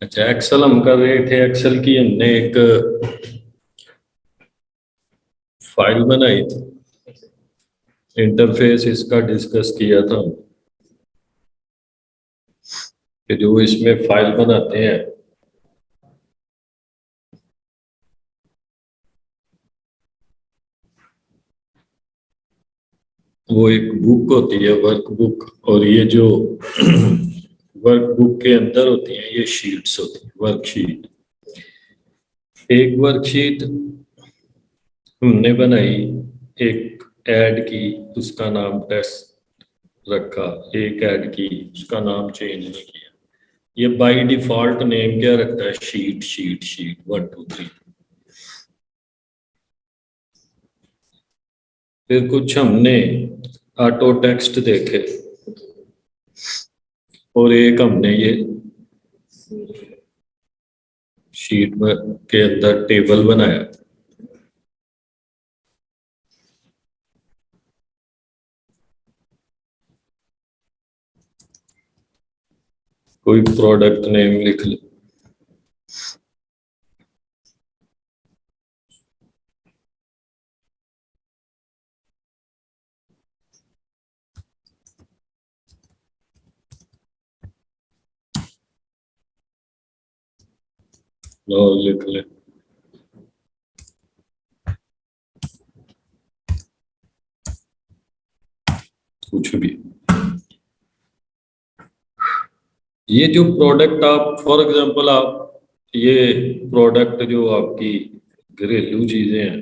अच्छा, एक्सेल हम कर रहे थे। एक्सेल की हमने एक फाइल बनाई थी, इंटरफेस इसका डिस्कस किया था कि जो इसमें फाइल बनाते हैं वो एक बुक होती है, वर्कबुक। और ये जो वर्कबुक के अंदर होती हैं ये शीट्स होती हैं, वर्कशीट। एक वर्कशीट हमने बनाई, एक ऐड की, उसका नाम टेस्ट रखा। एक ऐड की, उसका नाम चेंज नहीं किया। ये बाय डिफॉल्ट नेम क्या रखता है? Sheet sheet sheet 1 2 3। फिर कुछ हमने ऑटो टेक्स्ट देखे और एक हमने ये शीट में के अंदर टेबल बनाया। कोई प्रोडक्ट नेम लिख लो। लो लिख ले कुछ भी। ये जो प्रोडक्ट आप, फॉर एग्जांपल आप, ये प्रोडक्ट जो आपकी घरेलू चीजें हैं,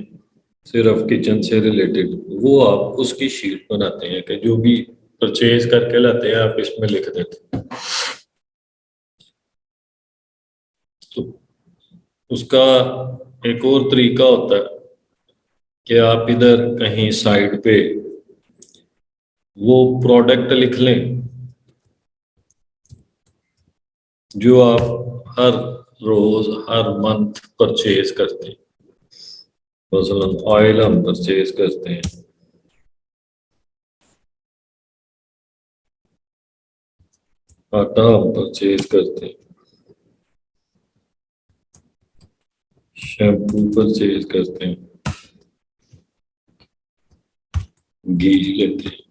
सिर्फ किचन से रिलेटेड, वो आप उसकी शीट बनाते हैं कि जो भी परचेज करके लाते हैं आप इसमें लिख देते हैं। तो उसका एक और तरीका होता है कि आप इधर कहीं साइड पे वो प्रोडक्ट लिख लें जो आप हर रोज हर मंथ परचेज करते हैं। मसलन ऑयल हम परचेज करते हैं, आटा हम परचेज करते हैं, शैम्पू परचेज करते हैं, घी लेते हैं,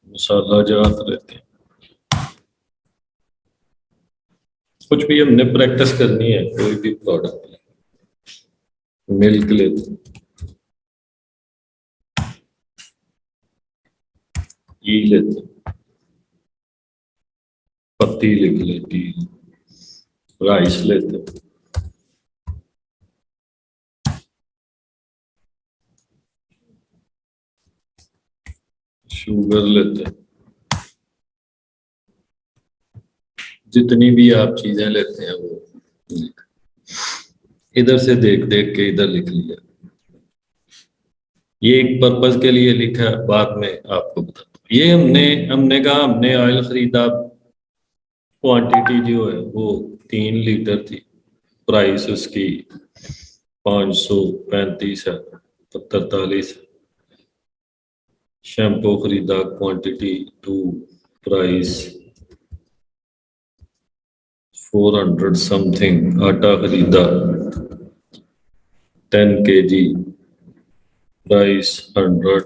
मसाला जात लेते हैं। कुछ भी हमने प्रैक्टिस करनी है, कोई भी प्रोडक्ट, मिल्क लेते हैं, घी लेते हैं, पत्ती लिख लेती, राइस लेते हैं, शुगर लेते हैं। जितनी भी आप चीजें लेते हैं वो इधर से देख देख के इधर लिख लिया। ये एक पर्पज के लिए लिखा है, बाद में आपको बताता हूँ। ये हमने हमने कहा हमने ऑयल खरीदा, क्वांटिटी जो है वो 3 लीटर थी, प्राइस उसकी 535 है, 43। शैम्पू खरीदा, क्वांटिटी 2, प्राइस 400 समथिंग। आटा खरीदा 10 kg, प्राइस 100।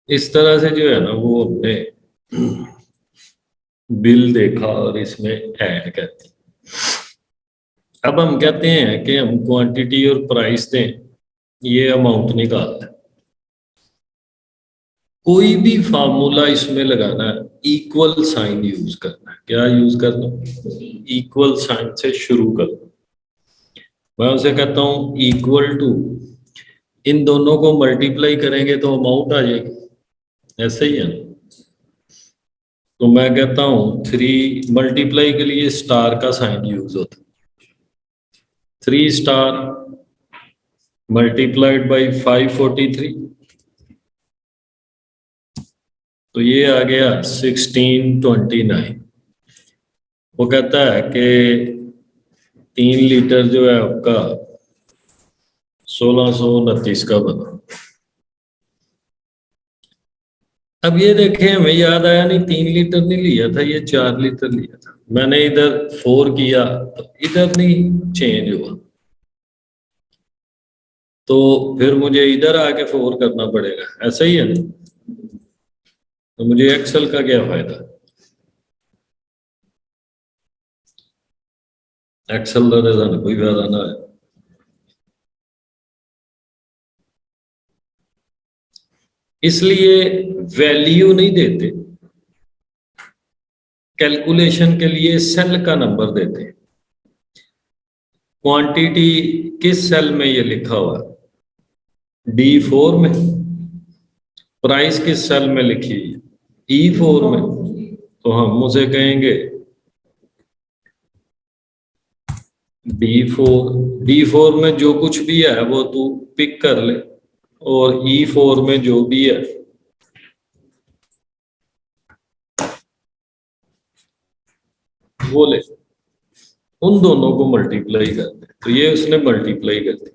इस तरह से जो है ना वो हमने बिल देखा और इसमें ऐड कर दी। अब हम कहते हैं कि हम क्वांटिटी और प्राइस दें, ये अमाउंट निकालना है। कोई भी फार्मूला इसमें लगाना है, इक्वल साइन यूज करना है। क्या यूज करना? इक्वल साइन से शुरू करना। मैं उसे कहता हूं इक्वल टू, इन दोनों को मल्टीप्लाई करेंगे तो अमाउंट आ जाएगी। ऐसे ही है ना? तो मैं कहता हूं 3 मल्टीप्लाई के लिए स्टार का साइन यूज होता है। 3 स्टार मल्टीप्लाइड बाई 543, तो ये आ गया 1629। वो कहता है कि 3 लीटर जो है आपका 1629 का बना। अब ये देखें, हमें याद आया नहीं, 3 लीटर नहीं लिया था, ये 4 लीटर लिया था। मैंने इधर 4 किया तो इधर नहीं चेंज हुआ, तो फिर मुझे इधर आके 4 करना पड़ेगा, ऐसा ही है ना। तो मुझे एक्सेल का क्या फायदा, एक्सेल का तो कोई फायदा ना है। इसलिए वैल्यू नहीं देते, कैलकुलेशन के लिए सेल का नंबर देते हैं। क्वांटिटी किस सेल में ये लिखा हुआ है, D4 में। प्राइस किस सेल में लिखी है, E4 में। तो हम उसे कहेंगे D4 में जो कुछ भी है वो तू पिक कर ले, और E4 में जो भी है वो ले। उन दोनों को मल्टीप्लाई कर दे, तो ये उसने मल्टीप्लाई कर दी।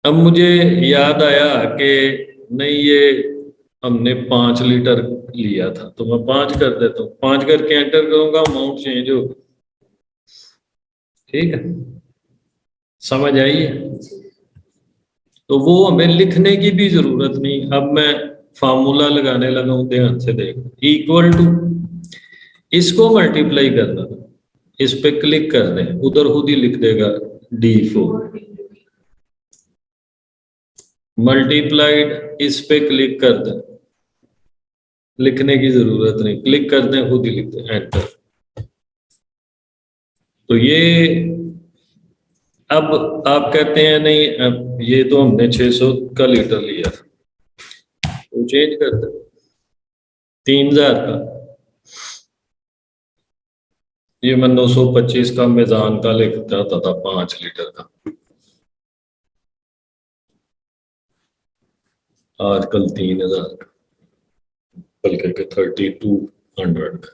अब मुझे याद आया कि नहीं, ये हमने 5 लीटर लिया था, तो मैं 5 कर देता हूँ, 5 करके एंटर करूंगा, अमाउंट चेंज हो। ठीक है, समझ आई है। तो वो हमें लिखने की भी जरूरत नहीं। अब मैं फार्मूला लगाने लगा हूं, ध्यान से देख, इक्वल टू, इसको मल्टीप्लाई करना, इस पे क्लिक कर दें, उधर खुद ही लिख देगा D4 मल्टीप्लाइड, इस पे क्लिक कर दें, लिखने की जरूरत नहीं, क्लिक कर दें खुद ही लिख दें, एंटर। तो ये, अब आप कहते हैं नहीं, अब ये तो हमने 600 का लीटर लिया, तो चेंज कर दें 3000 का। ये मैं 925 का मेजान का लिखता था 5 लीटर का, आजकल 3000 का, बल्कि के 3200 का।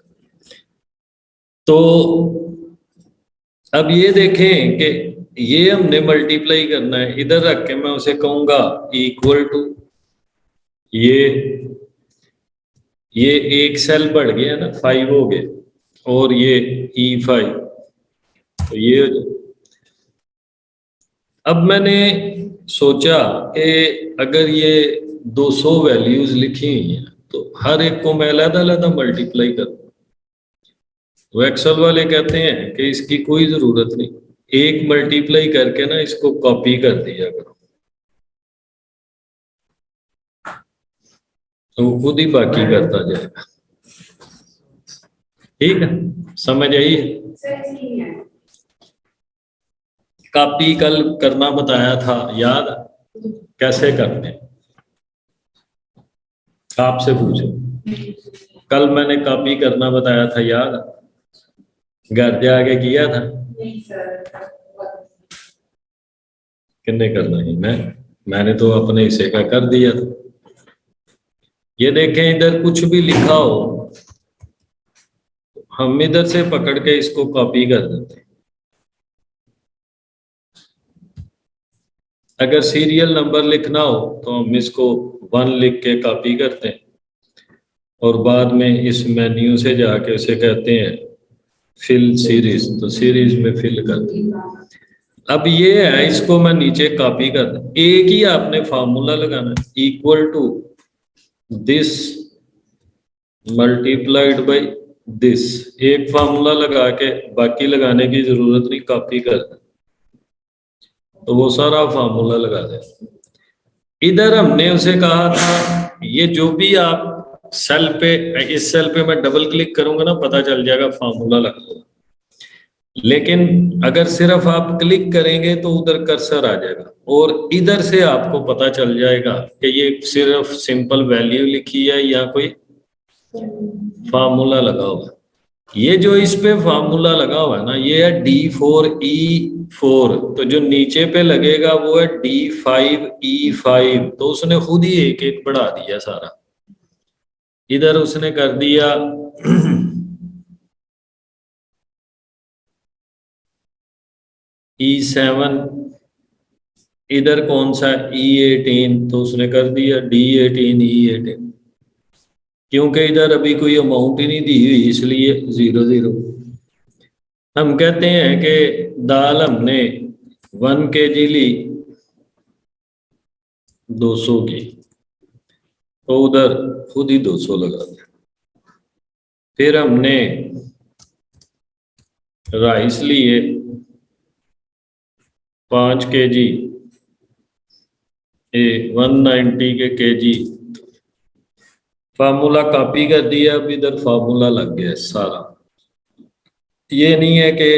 तो अब ये देखें कि ये हमने मल्टीप्लाई करना है, इधर रख के मैं उसे कहूंगा इक्वल टू, ये एक सेल बढ़ गया ना, 5 हो गए, और ये E5, तो ये हो जाए। अब मैंने सोचा कि अगर ये 200 वैल्यूज लिखी हुई हैं, तो हर एक को मैं अलग अलग मल्टीप्लाई करूँ। तो एक्सेल वाले कहते हैं कि इसकी कोई जरूरत नहीं, एक मल्टीप्लाई करके ना इसको कॉपी कर दिया करो, तो वो खुद ही बाकी करता जाएगा। ठीक है, समझ आई है। कॉपी कल करना बताया था, याद, कैसे करते हैं, आपसे पूछो। कल मैंने कॉपी करना बताया था, याद, घर जाके किया था। किन्ने करना है, मैंने तो अपने हिस्से का कर दिया था। ये देखें, इधर कुछ भी लिखा हो, हम इधर से पकड़ के इसको कॉपी कर देते हैं। अगर सीरियल नंबर लिखना हो तो हम इसको 1 लिख के कॉपी करते हैं, और बाद में इस मेन्यू से जाके उसे कहते हैं फिल सीरीज, तो सीरीज में फिल करते हैं। अब ये है, इसको मैं नीचे कॉपी कर दूं, एक ही आपने फार्मूला लगाना है, equal to this multiplied by this, एक फार्मूला लगा के, बाकी लगाने की जरूरत नहीं, कॉपी कर दें, तो वो सारा फार्मूला लगा दे। इधर हमने उसे कहा था, ये जो भी आप सेल पे, इस सेल पे मैं डबल क्लिक करूंगा ना, पता चल जाएगा फार्मूला लगा दो। लेकिन अगर सिर्फ आप क्लिक करेंगे तो उधर कर्सर आ जाएगा, और इधर से आपको पता चल जाएगा कि ये सिर्फ सिंपल वैल्यू लिखी है या कोई फार्मूला लगा हुआ है। ये जो इस पे फार्मूला लगा हुआ है ना, ये है D4E4, तो जो नीचे पे लगेगा वो है D5E5, तो उसने खुद ही एक एक बढ़ा दिया सारा। इधर उसने कर दिया E7 इधर कौन सा E18, तो उसने कर दिया D18 E18, क्योंकि इधर अभी कोई अमाउंट ही नहीं दी हुई इसलिए 0 0। हम कहते हैं कि दाल हमने 1 kg ली 200 की, तो उधर खुद ही 200 लगा दिया। फिर हमने राइस लिए 5 kg, 190 के kg, फार्मूला कॉपी कर दिया। अब इधर फार्मूला लग गया सारा। ये नहीं है कि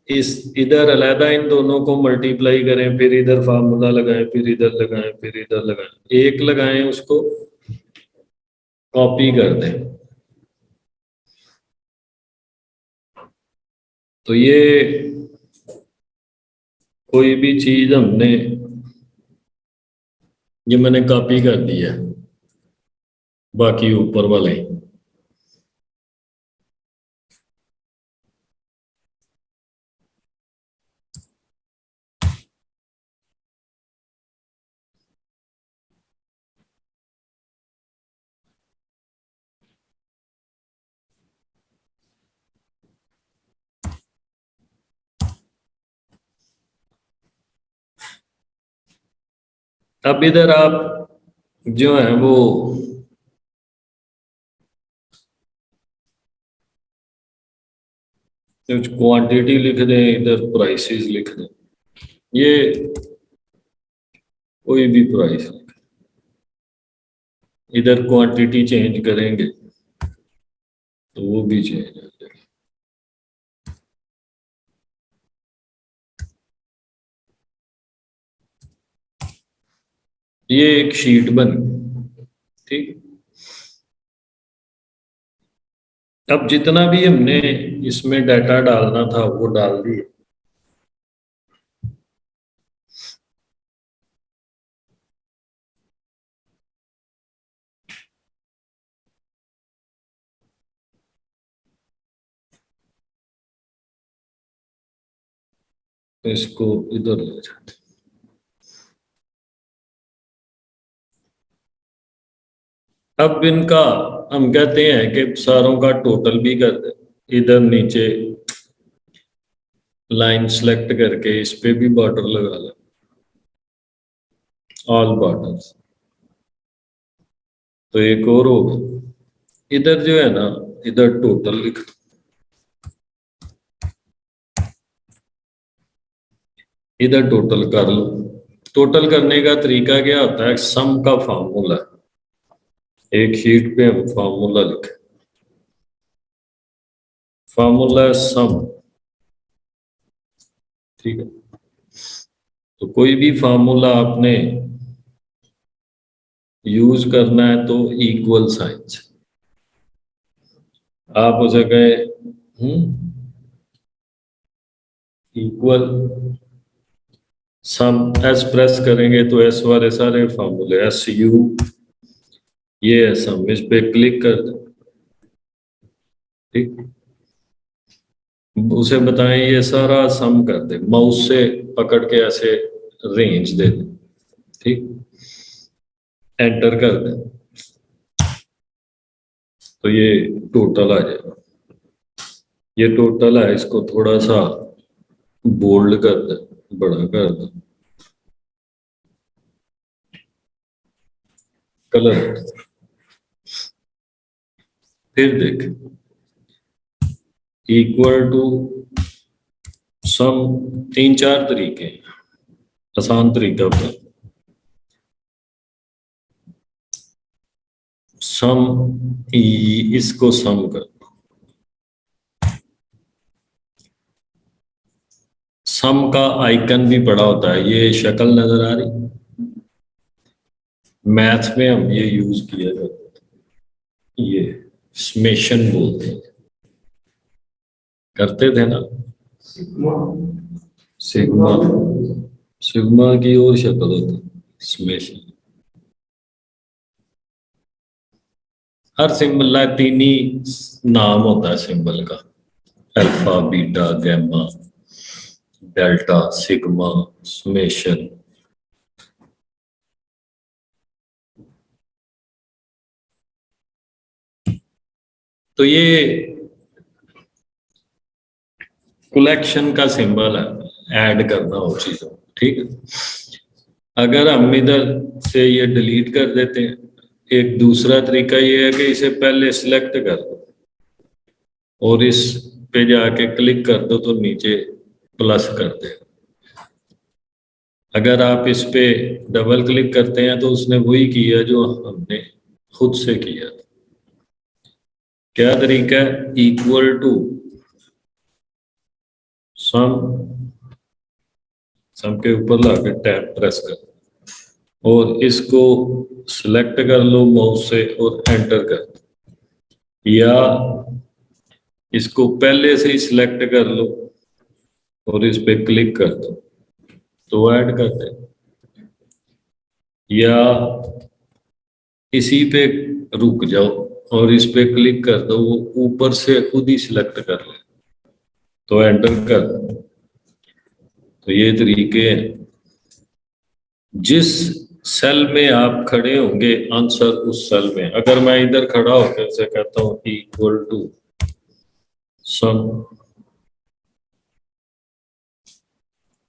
इस इधर अलहदा इन दोनों को मल्टीप्लाई करें, फिर इधर फार्मूला लगाएं, फिर इधर लगाएं, फिर इधर लगाएं। एक लगाएं, उसको कॉपी कर दें। तो ये कोई भी चीज हमने, ये मैंने कॉपी कर दिया, बाकी ऊपर वाले। अब इधर आप जो है वो क्वांटिटी लिख दें, इधर प्राइसेस लिख दें, ये कोई भी प्राइस, इधर क्वांटिटी चेंज करेंगे तो वो भी चेंज हो जाएगा। ये एक शीट बन, ठीक। अब जितना भी हमने इसमें डाटा डालना था वो डाल दिए। तो इसको इधर ले जाते। अब इनका हम कहते हैं कि सारों का टोटल भी कर दे। इधर नीचे लाइन सेलेक्ट करके इस पे भी बॉर्डर लगा लें, ऑल बॉर्डर्स। तो एक और होगा, इधर जो है ना, इधर टोटल लिख दो। इधर टोटल कर लो। टोटल करने का तरीका क्या होता है, सम का फार्मूला। एक शीट पे हम फार्मूला लिखें, फार्मूला सम, ठीक है। तो कोई भी फार्मूला आपने यूज करना है तो इक्वल साइन से आप उसे कहे इक्वल सम। एस प्रेस करेंगे तो एस वाले सारे फार्मूले, एस यू, ये है सम, इस पे क्लिक कर दो, ठीक। उसे बताएं ये सारा सम कर दे, माउस से पकड़ के ऐसे रेंज दे दे, ठीक। एंटर कर दे तो ये टोटल आ जाएगा। ये टोटल है, इसको थोड़ा सा बोल्ड कर दे, बड़ा कर दे, कलर। फिर देख, इक्वल टू सम, 3 4 तरीके हैं, आसान तरीका होता है। सम, इसको सम कर, सम का आइकन भी बड़ा होता है, ये शक्ल नजर आ रही, मैथ में हम ये यूज किया जाता है, ये समेशन बोलते हैं, करते थे ना। सिग्मा, सिग्मा की और शक्ल होती है समेशन। हर सिंबल लैटिनी नाम होता है सिंबल का, alpha beta gamma delta sigma summation. तो ये कलेक्शन का सिंबल है, ऐड करना हो चीजों, ठीक है। अगर हम इधर से ये डिलीट कर देते हैं, एक दूसरा तरीका ये है कि इसे पहले सिलेक्ट कर दो और इस पे जाके क्लिक कर दो तो नीचे प्लस कर दे। अगर आप इस पे डबल क्लिक करते हैं तो उसने वही किया जो हमने खुद से किया था। क्या तरीका है? इक्वल टू सम, सम के ऊपर लाके टैब प्रेस कर और इसको सिलेक्ट कर लो माउस से और एंटर कर दो, या इसको पहले से ही सिलेक्ट कर लो और इस पे क्लिक कर दो तो ऐड कर दे, या इसी पे रुक जाओ और इस पे क्लिक कर दो, वो ऊपर से खुद ही सिलेक्ट कर ले तो एंटर कर दो। तो ये तरीके हैं। जिस सेल में आप खड़े होंगे आंसर उस सेल में, अगर मैं इधर खड़ा होकर से कहता हूं इक्वल टू सम,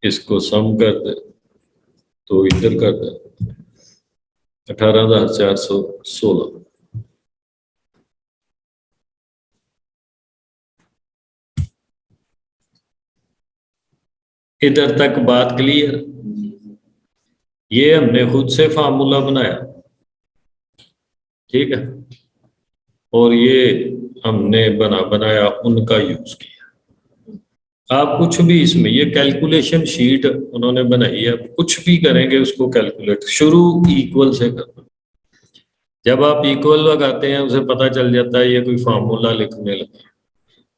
इसको सम कर दे तो इधर कर दे 18,416। इधर तक बात क्लियर? ये हमने खुद से फार्मूला बनाया, ठीक है, और ये हमने बनाया उनका यूज किया। आप कुछ भी इसमें, ये कैलकुलेशन शीट उन्होंने बनाई है, कुछ भी करेंगे उसको कैलकुलेट शुरू इक्वल से करना। जब आप इक्वल लगाते हैं उसे पता चल जाता है ये कोई फार्मूला लिखने लगे।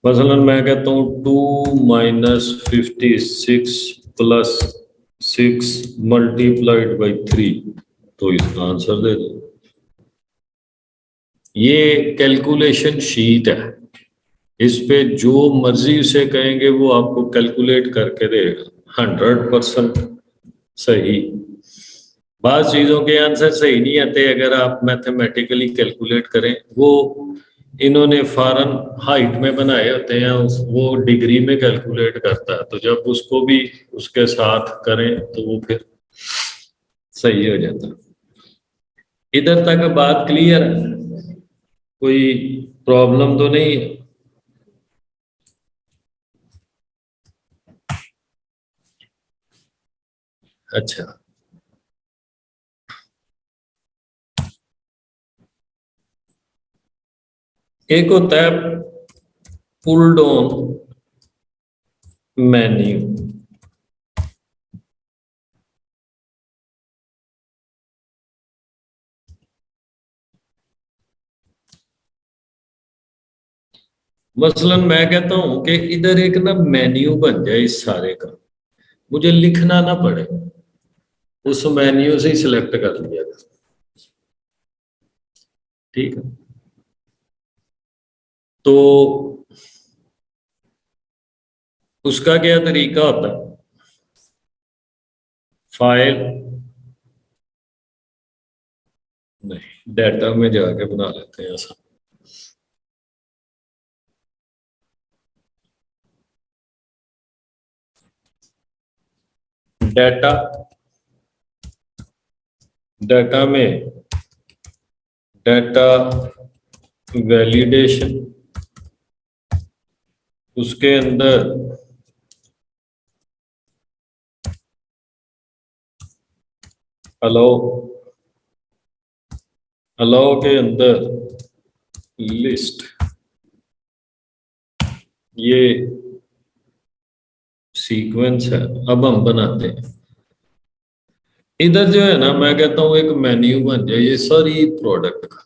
मसलन मैं कहता हूँ 2 - 56 प्लस 6 मल्टीप्लाइड बाई 3, तो इसका आंसर दे दो। ये कैलकुलेशन शीट है, इस पे जो मर्जी उसे कहेंगे वो आपको कैलकुलेट करके देगा 100% सही। बात चीजों के आंसर सही नहीं आते अगर आप मैथमेटिकली कैलकुलेट करें, वो इन्होंने फॉरेन हाइट में बनाए होते हैं, वो डिग्री में कैलकुलेट करता है, तो जब उसको भी उसके साथ करें तो वो फिर सही हो जाता। इधर तक बात क्लियर है? कोई प्रॉब्लम तो नहीं है? अच्छा, एक होता है पुल डाउन मेन्यू। मसलन मैं कहता हूं कि इधर एक ना मेन्यू बन जाए इस सारे का, मुझे लिखना ना पड़े, उस मेन्यू से ही सिलेक्ट कर लिया था, ठीक है। तो उसका क्या तरीका होता है? फाइल नहीं, डाटा में जाके बना लेते हैं ऐसा। डाटा, डाटा में डाटा वैलिडेशन, उसके अंदर अलाउ, अलाउ के अंदर लिस्ट, ये सीक्वेंस है। अब हम बनाते हैं इधर जो है ना, मैं कहता हूं एक मेन्यू बन जाए ये सारी प्रोडक्ट का,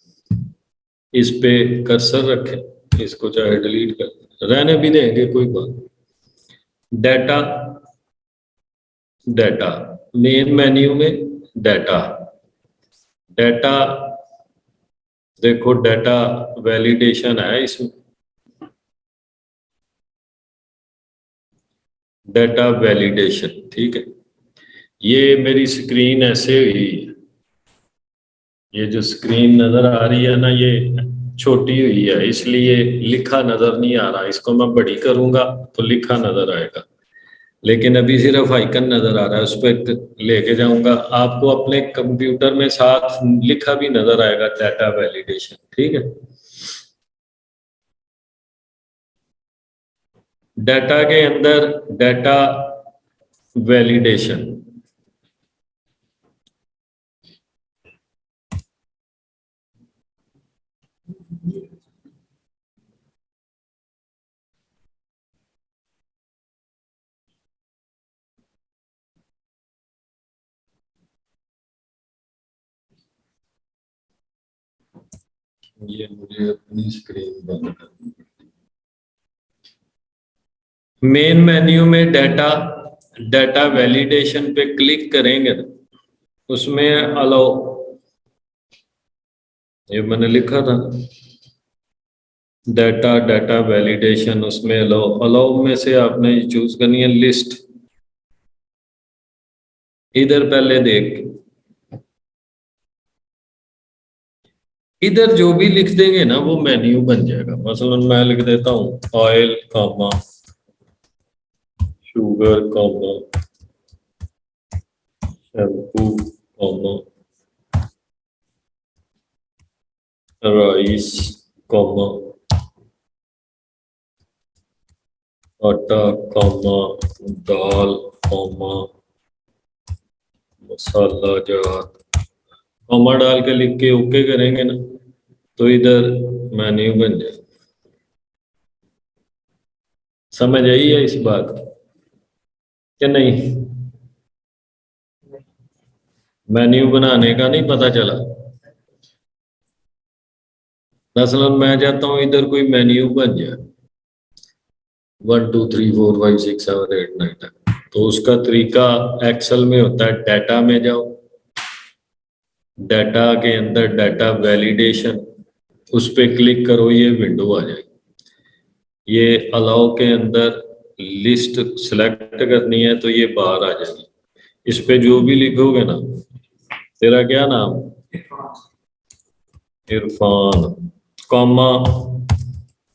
इस पे कर्सर रखें, इसको चाहे डिलीट कर रहने भी देंगे कोई बात। डाटा, डाटा मेन मेन्यू में डाटा, डाटा देखो डाटा वैलिडेशन है इसमें, डाटा वैलिडेशन, ठीक है। ये मेरी स्क्रीन ऐसे हुई, ये जो स्क्रीन नजर आ रही है ना, ये छोटी हुई है इसलिए लिखा नजर नहीं आ रहा, इसको मैं बड़ी करूंगा तो लिखा नजर आएगा, लेकिन अभी सिर्फ आइकन नजर आ रहा है, उस पर लेके जाऊंगा आपको अपने कंप्यूटर में साथ लिखा भी नजर आएगा डाटा वैलिडेशन। ठीक है, डाटा के अंदर डाटा वैलिडेशन, ये मुझे अपनी स्क्रीन बंद करनी। मेन मेन्यू में डाटा डाटा वैलिडेशन पे क्लिक करेंगे ना, उसमें अलाउ, ये मैंने लिखा था डाटा डाटा वैलिडेशन, उसमें अलाउ, अलाउ में से आपने चूज करनी है लिस्ट। इधर पहले देख, इधर जो भी लिख देंगे ना वो मेन्यू बन जाएगा। मसलन मैं लिख देता हूँ oil comma sugar comma shampoo comma rice comma आटा कॉमा दाल कॉमा मसाला जात, कॉमा डाल के लिख के ओके करेंगे ना तो इधर मेन्यू बन जाए। समझ आई है इस बात कि नहीं? मेन्यू बनाने का नहीं पता चला? मसलन मैं चाहता हूं इधर कोई मेन्यू बन जाए 1 2 3 4 5 6 7 8 9 10, तो उसका तरीका एक्सेल में होता है, डाटा में जाओ, डाटा के अंदर डाटा वैलिडेशन, उस पर क्लिक करो, ये विंडो आ जाएगी। ये अलाउ के अंदर लिस्ट सेलेक्ट करनी है तो ये बाहर आ जाएगी। इस पे जो भी लिखोगे ना, तेरा क्या नाम, Irfan comma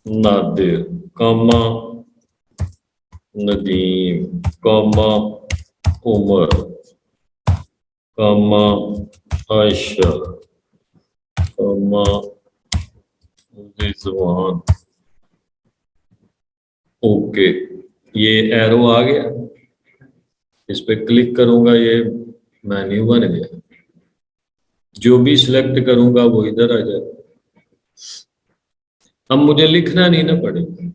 Nadir comma Nadeem comma Umar comma Ayesha comma Rizwan, okay, ये एरो आ गया, इस पे क्लिक करूंगा ये मेन्यू बन गया, जो भी सिलेक्ट करूंगा वो इधर आ जाए। अब मुझे लिखना नहीं ना पड़ेगा,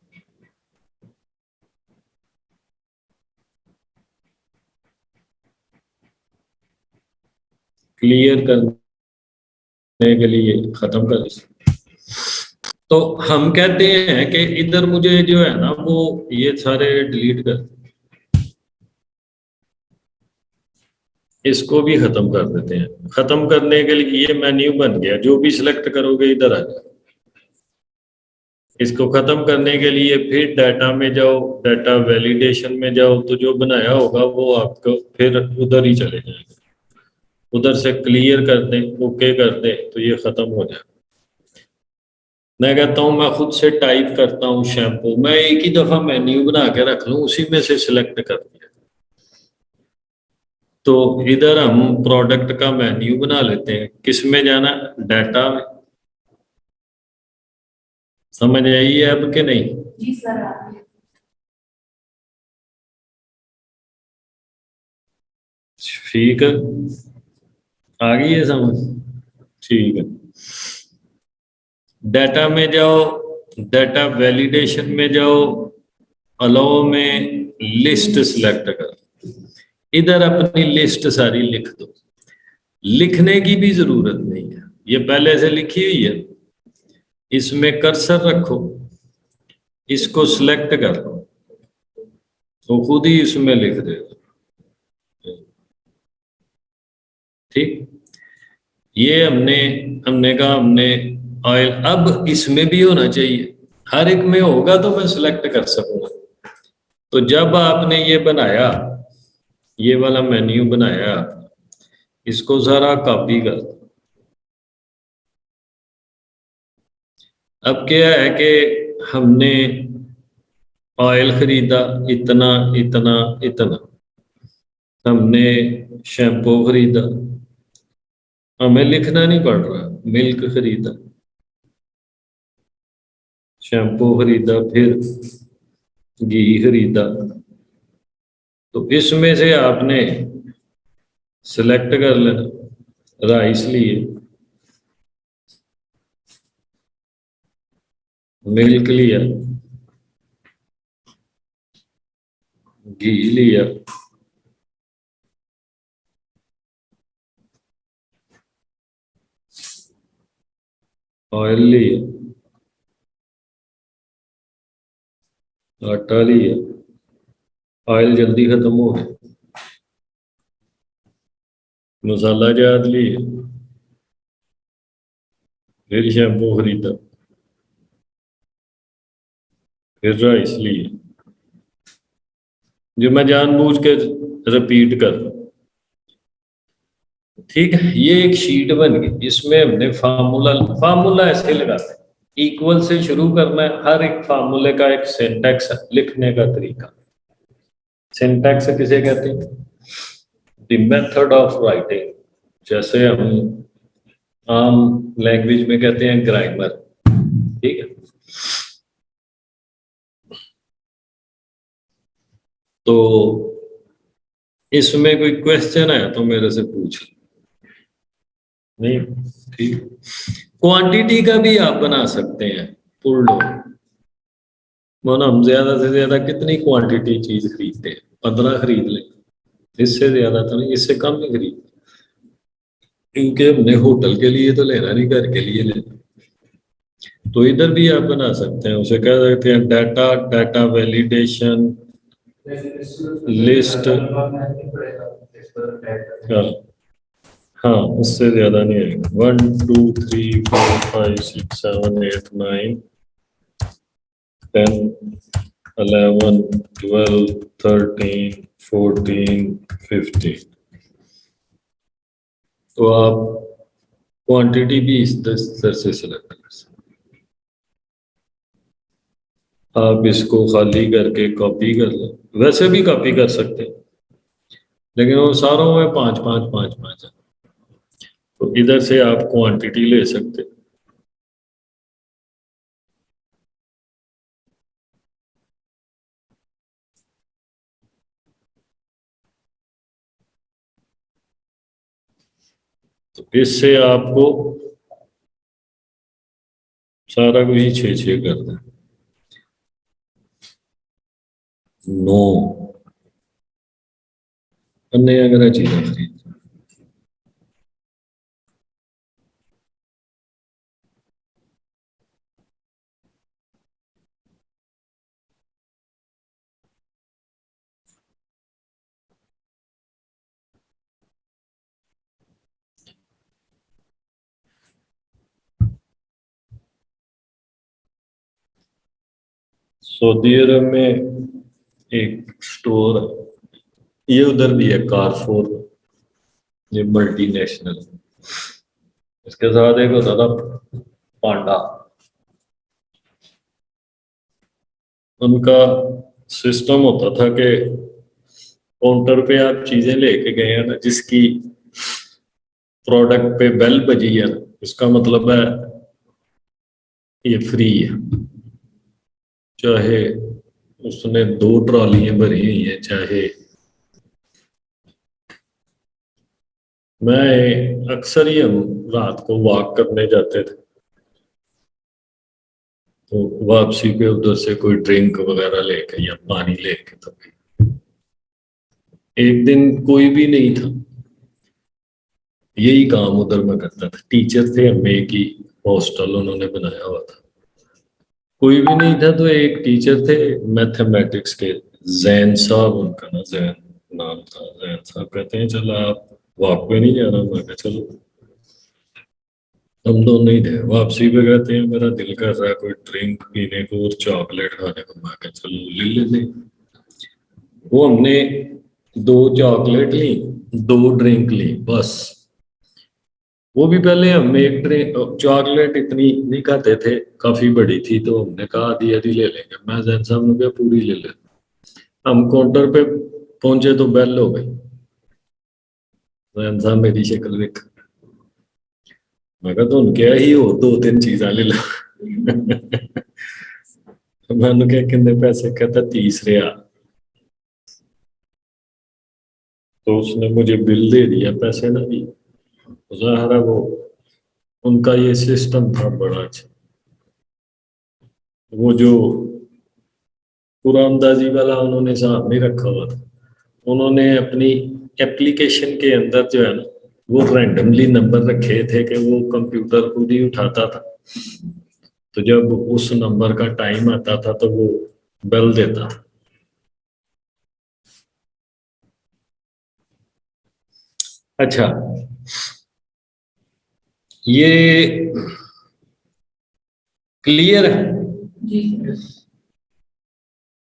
क्लियर करने के लिए खत्म कर दीजिए। तो हम कहते हैं कि इधर मुझे जो है ना वो ये सारे डिलीट कर, इसको भी खत्म कर देते हैं। खत्म करने के लिए ये मेन्यू बन गया, जो भी सिलेक्ट करोगे इधर आ जाए। इसको खत्म करने के लिए फिर डाटा में जाओ, डाटा वैलिडेशन में जाओ, तो जो बनाया होगा वो आपको फिर उधर ही चले जाएगा, उधर से क्लियर कर दें, ओके कर दें तो ये खत्म हो जाए। मैं कहता हूं मैं खुद से टाइप करता हूं शैम्पू, मैं एक ही दफा मेन्यू बना के रख लूं, उसी में से सिलेक्ट कर दिया, तो इधर हम प्रोडक्ट का मेन्यू बना लेते हैं। किस में जाना, डाटा में। समझ आई है अब कि नहीं? जी सर। ठीक है, आ गई है समझ? ठीक है, डाटा में जाओ, डाटा वैलिडेशन में जाओ, अलाउ में लिस्ट सिलेक्ट कर, इधर अपनी लिस्ट सारी लिख दो। लिखने की भी जरूरत नहीं है, ये पहले से लिखी हुई है, इसमें कर्सर रखो, इसको सिलेक्ट कर लो तो खुद ही इसमें लिख देगा। ठीक, ये हमने हमने कहा हमने ऑयल, अब इसमें भी होना चाहिए, हर एक में होगा तो मैं सिलेक्ट कर सकूंगा। तो जब आपने ये बनाया, ये वाला मेन्यू बनाया, इसको सारा कॉपी कर, अब क्या है कि हमने ऑयल खरीदा इतना इतना इतना, हमने शैम्पू खरीदा, हमें लिखना नहीं पड़ रहा, मिल्क खरीदा, शैम्पू खरीदा, फिर घी खरीदा। तो इसमें से आपने सिलेक्ट कर लेना। राइस लिए, मिल्क लिया, घी लिया, ऑयल लिया, आटा लिया, ऑयल जल्दी खत्म हो गया, मसाला जात लिए, फिर शैम्पू खरीदा, फिर राइस लिए। जो मैं जानबूझ के रिपीट कर रहा हूं, ठीक है। ये एक शीट बन गई, इसमें हमने फार्मूला फार्मूला ऐसे लगाते हैं, इक्वल से शुरू करना है। हर एक फार्मूले का एक सिंटैक्स लिखने का तरीका। सिंटैक्स किसे कहते हैं? The method of writing. जैसे हम आम लैंग्वेज में कहते हैं ग्रामर, ठीक है। तो इसमें कोई क्वेश्चन है तो मेरे से पूछ नहीं, ठीक। क्वांटिटी का भी आप बना सकते हैं, पुल लो। मानो हम ज्यादा से ज्यादा कितनी क्वांटिटी चीज खरीदते हैं? 15 खरीद लें, इससे ज्यादा तो नहीं, इससे कम ही खरीद, क्योंकि हमने होटल के लिए तो लेना नहीं, घर के लिए लेना। तो इधर भी आप बना सकते हैं, उसे कह सकते हैं डाटा, डाटा वैलिडेशन लिस्ट। हाँ, हाँ, उससे ज्यादा नहीं आएगा। 1 2 3 4 5 6 7 8 9 10 11 12 13 14 15। तो आप क्वांटिटी भी इस तरह से सिलेक्ट कर सकते हैं। आप इसको खाली करके कॉपी कर लें, वैसे भी कॉपी कर सकते हैं, लेकिन वो सारों में पांच पांच पांच पांच है। तो इधर से आप क्वांटिटी ले सकते हैं। तो इससे आपको सारा कुछ ही छे छे कर दें। नो, अन्य अगर चीजें खरीद, सऊदी अरब में एक स्टोर है, ये उधर भी है, कारफोर, ये मल्टीनेशनल। इसके साथ एक होता था पांडा। उनका सिस्टम होता था कि काउंटर पे आप चीजें लेके गए हैं ना, जिसकी प्रोडक्ट पे बेल बजी है ना, इसका मतलब है ये फ्री है। चाहे उसने 2 ट्रॉलियां भरी हुई है, चाहे। मैं अक्सर ही, हम रात को वॉक करने जाते थे, तो वापसी पे उधर से कोई ड्रिंक वगैरह लेके या पानी लेके, तो एक दिन कोई भी नहीं था। यही काम उधर मैं करता था, टीचर थे हम, एक ही हॉस्टल उन्होंने बनाया हुआ था। कोई भी नहीं था, तो एक टीचर थे मैथमेटिक्स के, जैन साहब उनका ना, जैन नाम था। जैन साहब कहते हैं चलो आप वॉक पे नहीं जाना, मैं कहा चलो। हम दोनों ही थे, वापसी पे कहते हैं मेरा दिल कर रहा है कोई ड्रिंक पीने को और चॉकलेट खाने को, मैं कहा चलो ले लेते। वो हमने 2 चॉकलेट ली, 2 ड्रिंक ली, बस। वो भी पहले हम एक ट्रे चॉकलेट इतनी नहीं खाते थे, काफी बड़ी थी, तो हमने कहा आधी आधी ले लेंगे। मैं जैन साहब ने कहा पूरी ले ले। हम काउंटर पे पहुंचे तो बेल हो गई। जैन साहब मेरी शक्ल देख, मैं कहा तो क्या ही हो, दो तीन चीजा ले लो। मैंने क्या कितने पैसे, कहता 30 रियाल। तो उसने मुझे बिल दे दिया, पैसे ना दिए। ज़ाहिर है वो, उनका ये सिस्टम था बड़ा अच्छा। वो जो कुरानदाजी वाला उन्होंने साहब नहीं रखा हुआ था, उन्होंने अपनी एप्लीकेशन के अंदर जो है ना, वो रैंडमली नंबर रखे थे कि वो कंप्यूटर खुद ही उठाता था। तो जब उस नंबर का टाइम आता था तो वो बेल देता था। अच्छा, ये क्लियर है? जी।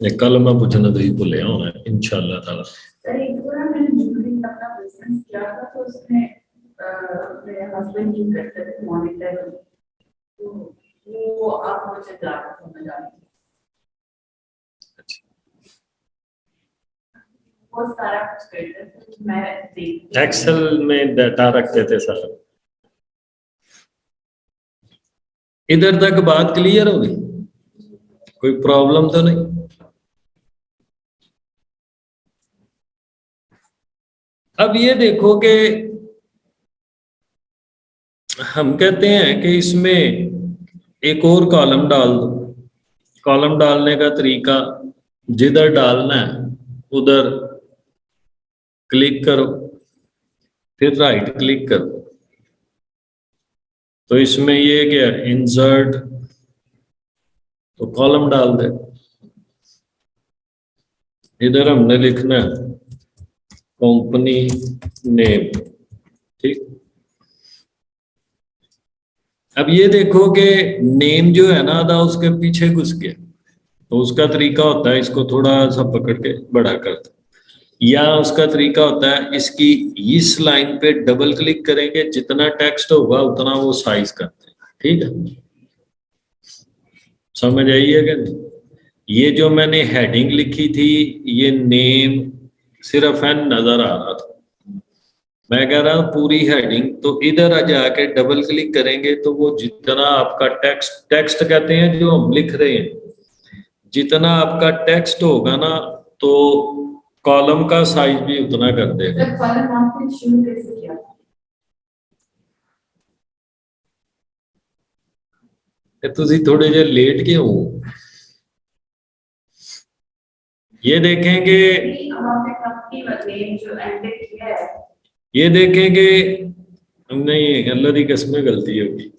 ये कल मैं पूछना तो ही भूल होना है इंशाल्लाह ताला। सर एक बार मैंने ज्वेलरी का अपना बिजनेस किया था, तो उसमें मेरे हस्बैंड ही करते थे मॉनिटर, तो वो आप मुझे ज़्यादा समझ आ रही। वो सारा कुछ करते थे, तो मैं देखती एक्सेल में डाटा रखते थे सारा। इधर तक बात क्लियर होगी? कोई प्रॉब्लम तो नहीं? अब ये देखो कि हम कहते हैं कि इसमें एक और कॉलम डाल दो। कॉलम डालने का तरीका, जिधर डालना है उधर क्लिक करो, फिर राइट क्लिक करो। तो इसमें ये क्या, इंसर्ट, तो कॉलम डाल दे। इधर हमने लिखना है कंपनी नेम, ठीक। अब ये देखो कि नेम जो है ना आधा उसके पीछे घुस गया। तो उसका तरीका होता है इसको थोड़ा सा पकड़ के बड़ा कर दो, या उसका तरीका होता है इसकी इस लाइन पे डबल क्लिक करेंगे, जितना टेक्स्ट होगा उतना वो साइज कर देगा, ठीक है। समझ आई है क्या नहीं? ये जो मैंने हेडिंग लिखी थी, ये नेम सिर्फ एन नजर आ रहा था। मैं कह रहा हूं पूरी हेडिंग, तो इधर आ जाके डबल क्लिक करेंगे तो वो जितना आपका टेक्स्ट, टेक्स्ट कहते हैं जो हम लिख रहे हैं, जितना आपका टेक्स्ट होगा ना, तो कॉलम का साइज भी उतना कर देगा। सर कॉलम आपने शुरू कैसे किया? कि तुसी थोड़े जे लेट क्यों हो? ये देखेंगे, अब आपने कंपनी वाले जो एंटर किया है, ये देखेंगे, नहीं अल्लाह की कसम गलती होगी।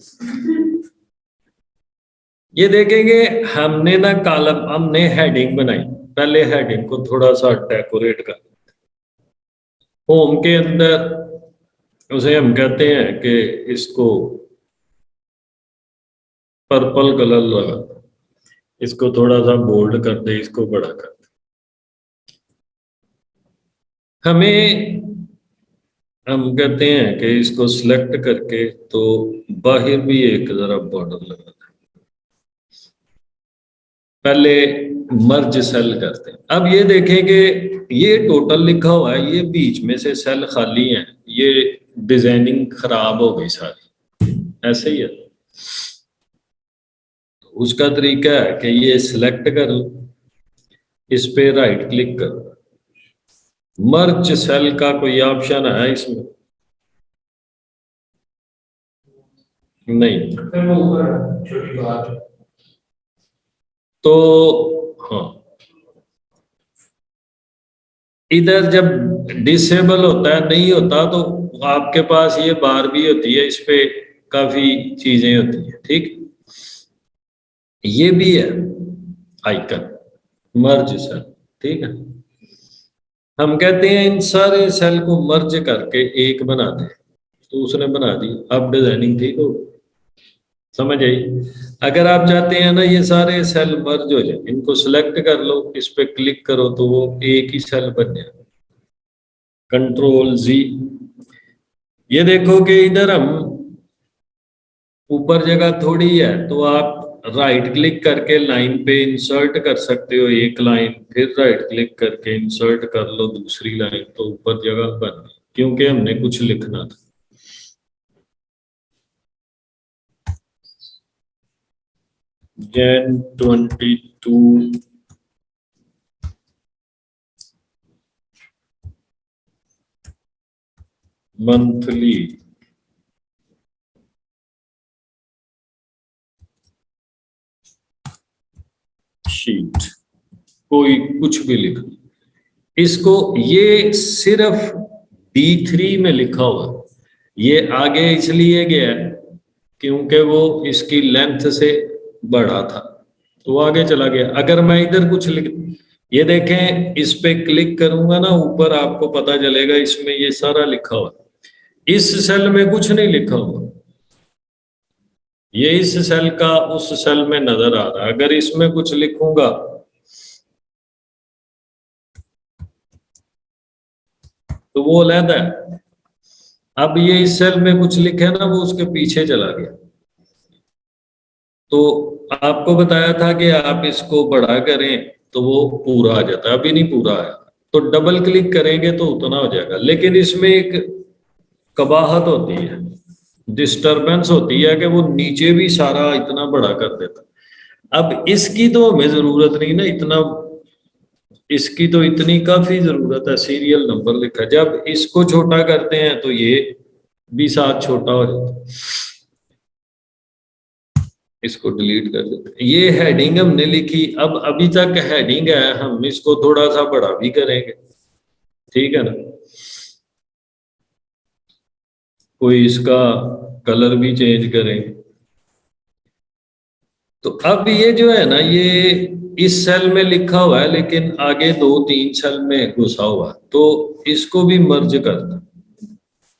ये देखेंगे हमने ना कॉलम, हमने हेडिंग बनाई, पहले हेडिंग को थोड़ा सा डेकोरेट कर, होम के अंदर उसे हम कहते हैं कि इसको पर्पल कलर लगा, इसको थोड़ा सा बोल्ड कर दे, इसको बड़ा कर दे। हमें, हम कहते हैं कि इसको सिलेक्ट करके तो बाहर भी एक जरा बॉर्डर लगा दें। पहले मर्ज सेल करते हैं। अब ये देखेंगे ये टोटल लिखा हुआ है, ये बीच में से सेल खाली है, ये डिजाइनिंग खराब हो गई सारी, ऐसे ही है। तो उसका तरीका है कि ये सिलेक्ट कर लो, इस पे राइट क्लिक करो, मर्ज सेल का कोई ऑप्शन है इसमें? नहीं। छोटी बात, तो हाँ, इधर जब डिसेबल होता है, नहीं होता, तो आपके पास ये बार भी होती है, इस पे काफी चीजें होती है, ठीक। ये भी है आइकन मर्ज सेल, ठीक है। हम कहते हैं इन सारे सेल को मर्ज करके एक बना दे, तो उसने बना दी, अब डिजाइनिंग ठीक हो, समझ आई? अगर आप चाहते हैं ना ये सारे सेल मर्ज हो जाए, इनको सिलेक्ट कर लो, इस पे क्लिक करो तो वो एक ही सेल बन जाए, कंट्रोल जी। ये देखो कि इधर हम ऊपर जगह थोड़ी है तो आप राइट क्लिक करके लाइन पे इंसर्ट कर सकते हो एक लाइन, फिर राइट क्लिक करके इंसर्ट कर लो दूसरी लाइन, तो ऊपर जगह बन गई क्योंकि हमने कुछ लिखना था। Jan 22 मंथली शीट, कोई कुछ भी लिख, इसको, ये सिर्फ B3 में लिखा हुआ, ये आगे इसलिए गया है क्योंकि वो इसकी लेंथ से बड़ा था तो वो आगे चला गया। अगर मैं इधर कुछ लिख, ये देखें इस पे क्लिक करूंगा ना ऊपर, आपको पता चलेगा इसमें ये सारा लिखा हुआ, इस सेल में कुछ नहीं लिखा हुआ, ये इस सेल का उस सेल में नजर आ रहा है। अगर इसमें कुछ लिखूंगा तो वो अलग है। अब ये इस सेल में कुछ लिखे ना, वो उसके पीछे चला गया। तो आपको बताया था कि आप इसको बड़ा करें तो वो पूरा आ जाता है, अभी नहीं पूरा आया, तो डबल क्लिक करेंगे तो उतना हो जाएगा। लेकिन इसमें एक कबाहत होती है, डिस्टरबेंस होती है कि वो नीचे भी सारा इतना बड़ा कर देता। अब इसकी तो हमें जरूरत नहीं ना इतना, इसकी तो इतनी काफी जरूरत है, सीरियल नंबर लिखा, जब इसको छोटा करते हैं तो ये भी साथ छोटा हो जाता है। इसको डिलीट कर देते हैं। ये हेडिंग हमने लिखी, अब अभी तक हेडिंग है, हम इसको थोड़ा सा बड़ा भी करेंगे, ठीक है ना, कोई इसका कलर भी चेंज करेंगे। तो अब ये जो है ना, ये इस सेल में लिखा हुआ है लेकिन आगे दो तीन सेल में घुसा हुआ है, तो इसको भी मर्ज कर दो,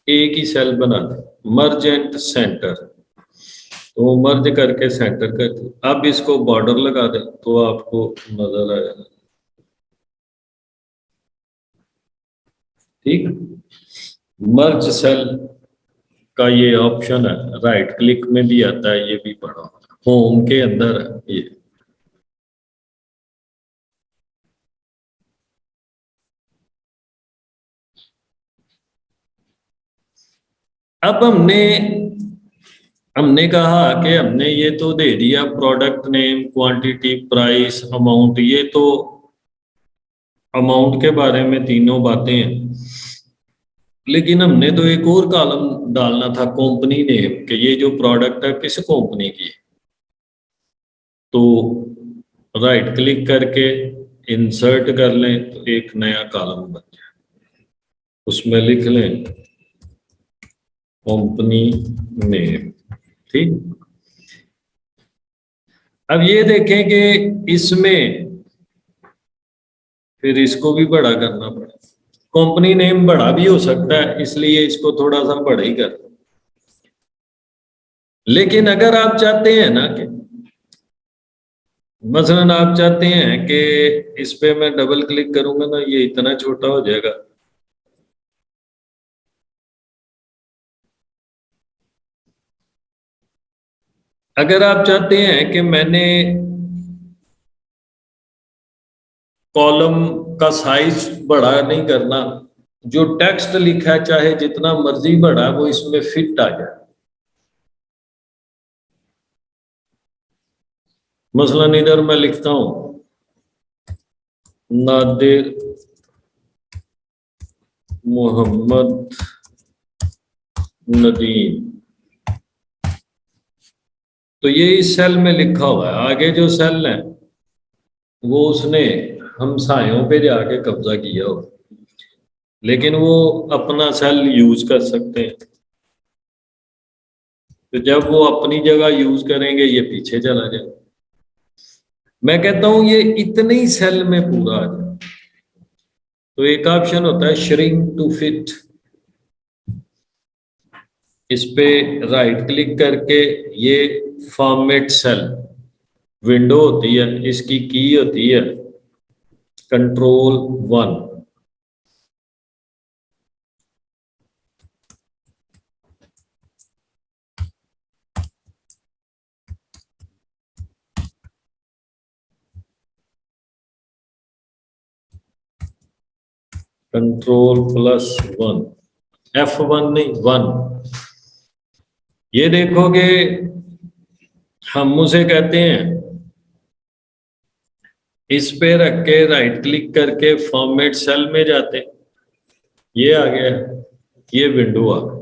एक ही सेल बना दे, मर्ज एंड सेंटर, तो मर्ज करके सेंटर कर दो। अब इसको बॉर्डर लगा दे तो आपको नजर आएगा, ठीक। मर्ज सेल का ये ऑप्शन है, राइट क्लिक में भी आता है, ये भी पड़ा होम के अंदर है ये। अब हमने कहा कि हमने ये तो दे दिया, product name, quantity, price, amount, ये तो अमाउंट के बारे में तीनों बातें हैं। लेकिन हमने तो एक और कॉलम डालना था, कंपनी नेम, कि ये जो प्रोडक्ट है किस कंपनी की है। तो राइट क्लिक करके इंसर्ट कर लें तो एक नया कॉलम बन जाए, उसमें लिख लें कंपनी नेम, ठीक। अब ये देखें कि इसमें फिर इसको भी बड़ा करना पड़ा, कंपनी नेम बड़ा भी हो सकता है इसलिए इसको थोड़ा सा बड़ा ही कर। लेकिन अगर आप चाहते हैं ना कि मसलन आप चाहते हैं कि इस पे मैं डबल क्लिक करूंगा ना ये इतना छोटा हो जाएगा, अगर आप चाहते हैं कि मैंने कॉलम का साइज बड़ा नहीं करना, जो टेक्स्ट लिखा है चाहे जितना मर्जी बड़ा वो इसमें फिट आ जाए, मसलन इधर मैं लिखता हूं नादिर मोहम्मद नदीम, तो ये इस सेल में लिखा हुआ है। आगे जो सेल है वो उसने हमसायों पे जाके कब्जा किया हो, लेकिन वो अपना सेल यूज कर सकते हैं। तो जब वो अपनी जगह यूज करेंगे ये पीछे चला जाए। मैं कहता हूं ये इतने ही सेल में पूरा आ जाए, तो एक ऑप्शन होता है श्रिंक टू फिट, इस पे राइट क्लिक करके ये फॉर्मेट सेल विंडो होती है, इसकी की होती है Ctrl+1, कंट्रोल +1, F1 नहीं 1। ये देखोगे हम उसे कहते हैं, इस पे रख के राइट क्लिक करके फॉर्मेट सेल में जाते हैं, ये आ गया, ये विंडो आ गई।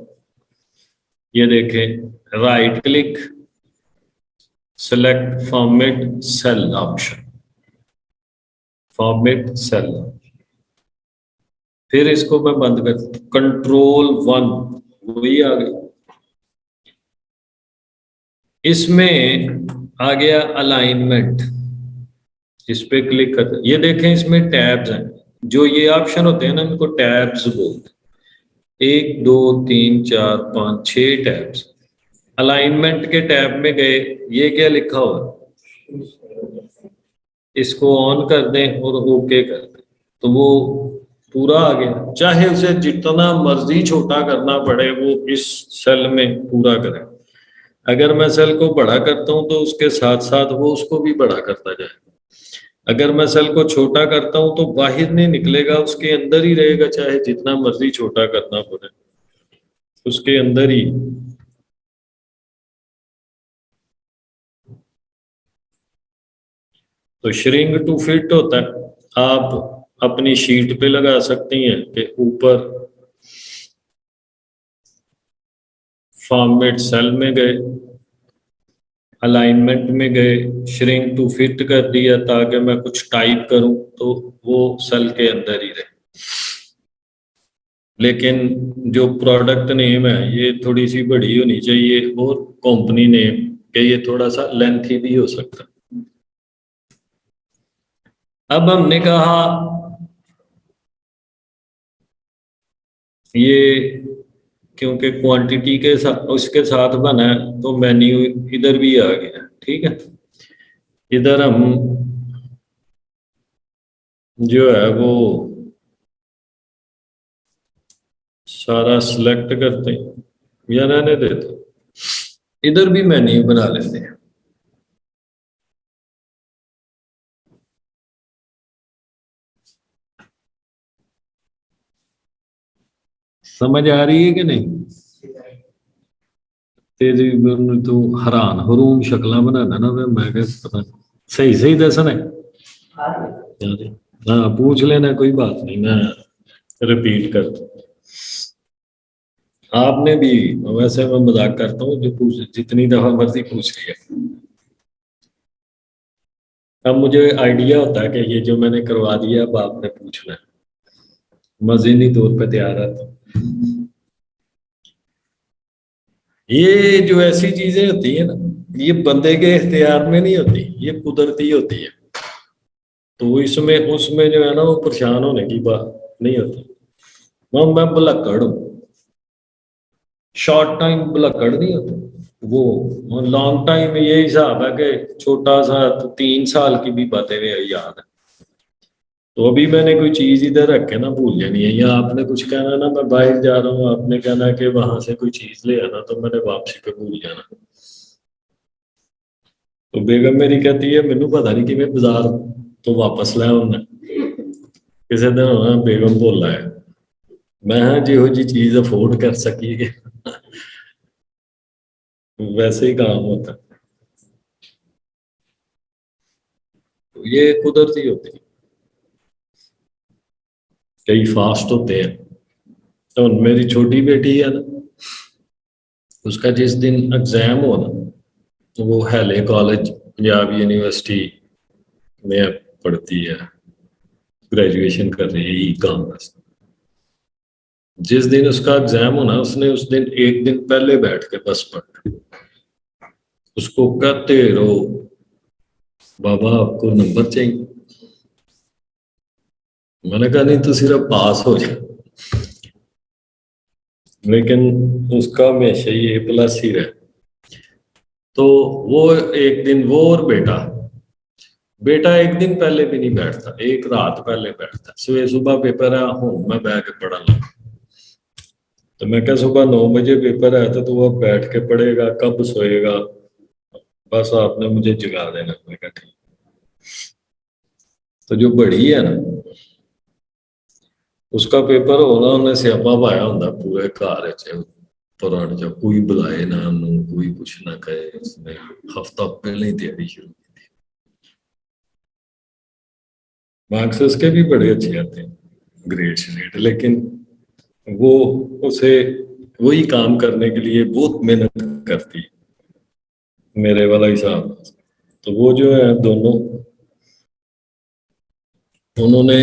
ये देखें, right click, select format cell option, format cell, फिर इसको मैं बंद कर, कंट्रोल 1, वही आ गई। इसमें आ गया अलाइनमेंट, इस पे क्लिक कर, ये देखें इसमें टैब्स हैं, जो ये ऑप्शन होते हैं ना इनको टैब्स बोलते हैं। 1 2 3 4 5 6 टैब्स। अलाइनमेंट के टैब में गए, ये क्या लिखा हुआ, इसको ऑन कर दें और ओके कर दें, तो वो पूरा आ गया। चाहे उसे जितना मर्जी छोटा करना पड़े वो इस सेल में पूरा करें। अगर मैं सेल को बड़ा करता हूं तो उसके साथ साथ वो उसको भी बड़ा करता जाए। अगर मैं सेल को छोटा करता हूं तो बाहर नहीं निकलेगा, उसके अंदर ही रहेगा, चाहे जितना मर्जी छोटा करना पड़े उसके अंदर ही। तो श्रिंक टू फिट होता है, आप अपनी शीट पे लगा सकती हैं कि ऊपर फॉर्मेट सेल में गए, अलाइनमेंट में गए, श्रिंक टू फिट कर दिया ताकि मैं कुछ टाइप करूं तो वो सेल के अंदर ही रहे। लेकिन जो प्रोडक्ट नेम है ये थोड़ी सी बड़ी होनी चाहिए, और कंपनी नेम के ये थोड़ा सा लेंथी भी हो सकता है। अब हमने कहा ये क्योंकि क्वांटिटी के साथ उसके साथ बना है तो मेन्यू इधर भी आ गया, ठीक है। इधर हम जो है वो सारा सिलेक्ट करते हैं, या रहने देते, इधर भी मेन्यू बना लेते हैं। समझ आ रही है कि नहीं? तेरी तो हैरान हरूम शक्ला बनाना ना, फिर मैं क्या पता सही सही दसन है। हाँ पूछ लेना, कोई बात नहीं, मैं रिपीट कर दूं। आपने भी, वैसे मैं मजाक करता हूँ, जो पूछ जितनी दफा मर्जी पूछ लिया। अब मुझे आइडिया होता है कि ये जो मैंने करवा दिया अब आपने पूछना है, मजीनी तौर पे तैयार रहता हूं। ये जो ऐसी चीजें होती है ना, ये बंदे के इख्तियार में नहीं होती, ये कुदरती होती है। तो इसमें उसमें जो है ना वो परेशान होने की बात नहीं होती। मैं भुलक्कड़ हूँ, शॉर्ट टाइम भुलक्कड़ नहीं होता वो, लॉन्ग टाइम में ये हिसाब है कि छोटा सा तो 3 साल की भी बातें में याद है। तो अभी मैंने कोई चीज इधर रख के ना भूल जानी है, या आपने कुछ कहना ना, मैं बाहर जा रहा हूँ, आपने कहना कि वहां से कोई चीज ले आना, तो मैंने वापसी पे भूल जाना। तो बेगम मेरी कहती है मैनू पता नहीं कि मैं बाजार तो वापस लै आना, किसी दिन होना बेगम बोला है, मैं जो जी चीज अफोर्ड कर सकी वैसे ही काम होता है। तो ये कुदरती होती है, कई फास्ट होते हैं। तो मेरी छोटी बेटी है ना, उसका जिस दिन एग्जाम हो ना, तो वो हैले कॉलेज पंजाब यूनिवर्सिटी में पढ़ती है, ग्रेजुएशन कर रही है ई कॉमर्स। जिस दिन उसका एग्जाम होना, उसने उस दिन एक दिन पहले बैठ के बस पढ़, उसको कहते रहो बाबा आपको नंबर चाहिए, मैंने कहा नहीं तो सिर्फ पास हो जाए, लेकिन उसका हमेशा ही A+ ही रहे। तो वो एक दिन, वो और बेटा बेटा एक दिन पहले भी नहीं बैठता, एक रात पहले बैठता, सुबह सुबह पेपर है हूँ मैं बैठ के पढ़ लगा। तो मैं क्या सुबह 9 बजे पेपर है तो तू अब बैठ के पढ़ेगा, कब सोएगा, बस आपने मुझे जगा देना। मैं कहा ठीक। तो जो बड़ी है ना, उसका पेपर होना उन्हें स्यापा पाया होंगे पूरे घर च पुराण च कोई बुलाए ना उन्होंने कोई कुछ ना कहे उसने हफ्ता पहले ही तैयारी शुरू की थी मार्क्स उसके भी बड़े अच्छे आते हैं ग्रेड श्रेड लेकिन वो उसे वही काम करने के लिए बहुत मेहनत करती है मेरे वाला हिसाब तो वो जो है दोनों उन्होंने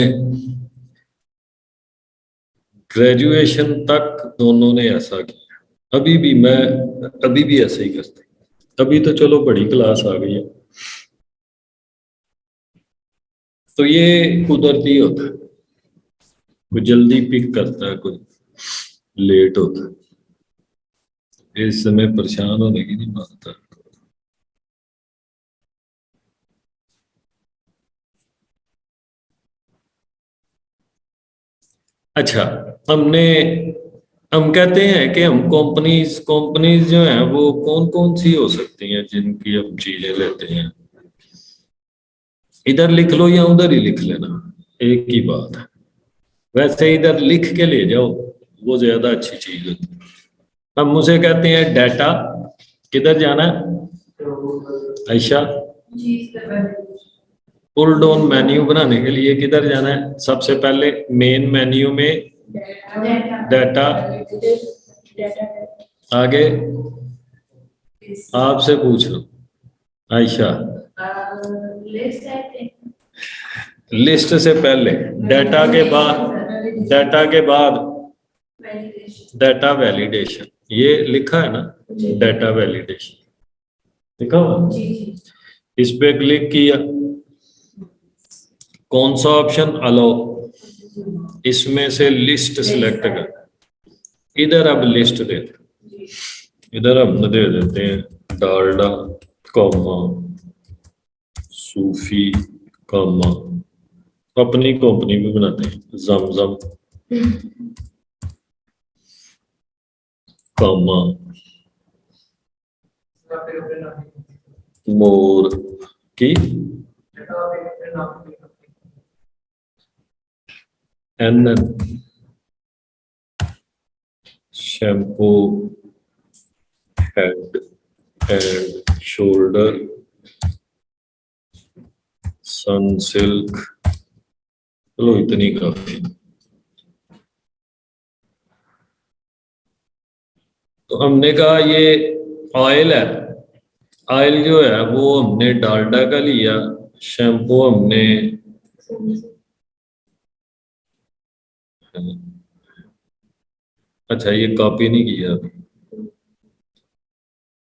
ग्रेजुएशन तक दोनों ने ऐसा किया अभी भी ऐसा ही करते अभी तो चलो बड़ी क्लास आ गई है तो ये कुदरती होता है कोई जल्दी पिक करता है कोई लेट होता है इस समय परेशान होने की नहीं बात है अच्छा हमने हम कहते हैं कि हम कंपनीज कंपनीज जो हैं वो कौन कौन सी हो सकती हैं जिनकी हम चीजें लेते हैं इधर लिख लो या उधर ही लिख लेना एक ही बात है वैसे इधर लिख के ले जाओ वो ज्यादा अच्छी चीज होती है हम उसे कहते हैं डाटा किधर जाना है आयशा जी सर पुल डाउन मेन्यू बनाने के लिए किधर जाना है सबसे पहले मेन मेन्यू में डाटा आगे आपसे पूछ लो आयशा लिस्ट से पहले डाटा के बाद डाटा वैलिडेशन ये लिखा है ना डाटा वैलिडेशन लिखा हुआ इस पे क्लिक किया कौन सा ऑप्शन अलाउ इसमें से लिस्ट सिलेक्ट कर इधर अब लिस्ट दे इधर हम दे देते हैं डालडा कॉमा सूफी कॉमा अपनी कंपनी भी बनाते हैं जमजम कॉमा मोर की एन shampoo head and shoulder Sunsilk चलो इतनी काफी तो हमने कहा ये ऑयल है ऑयल जो है वो हमने डालडा का लिया शैम्पू हमने अच्छा ये कॉपी नहीं किया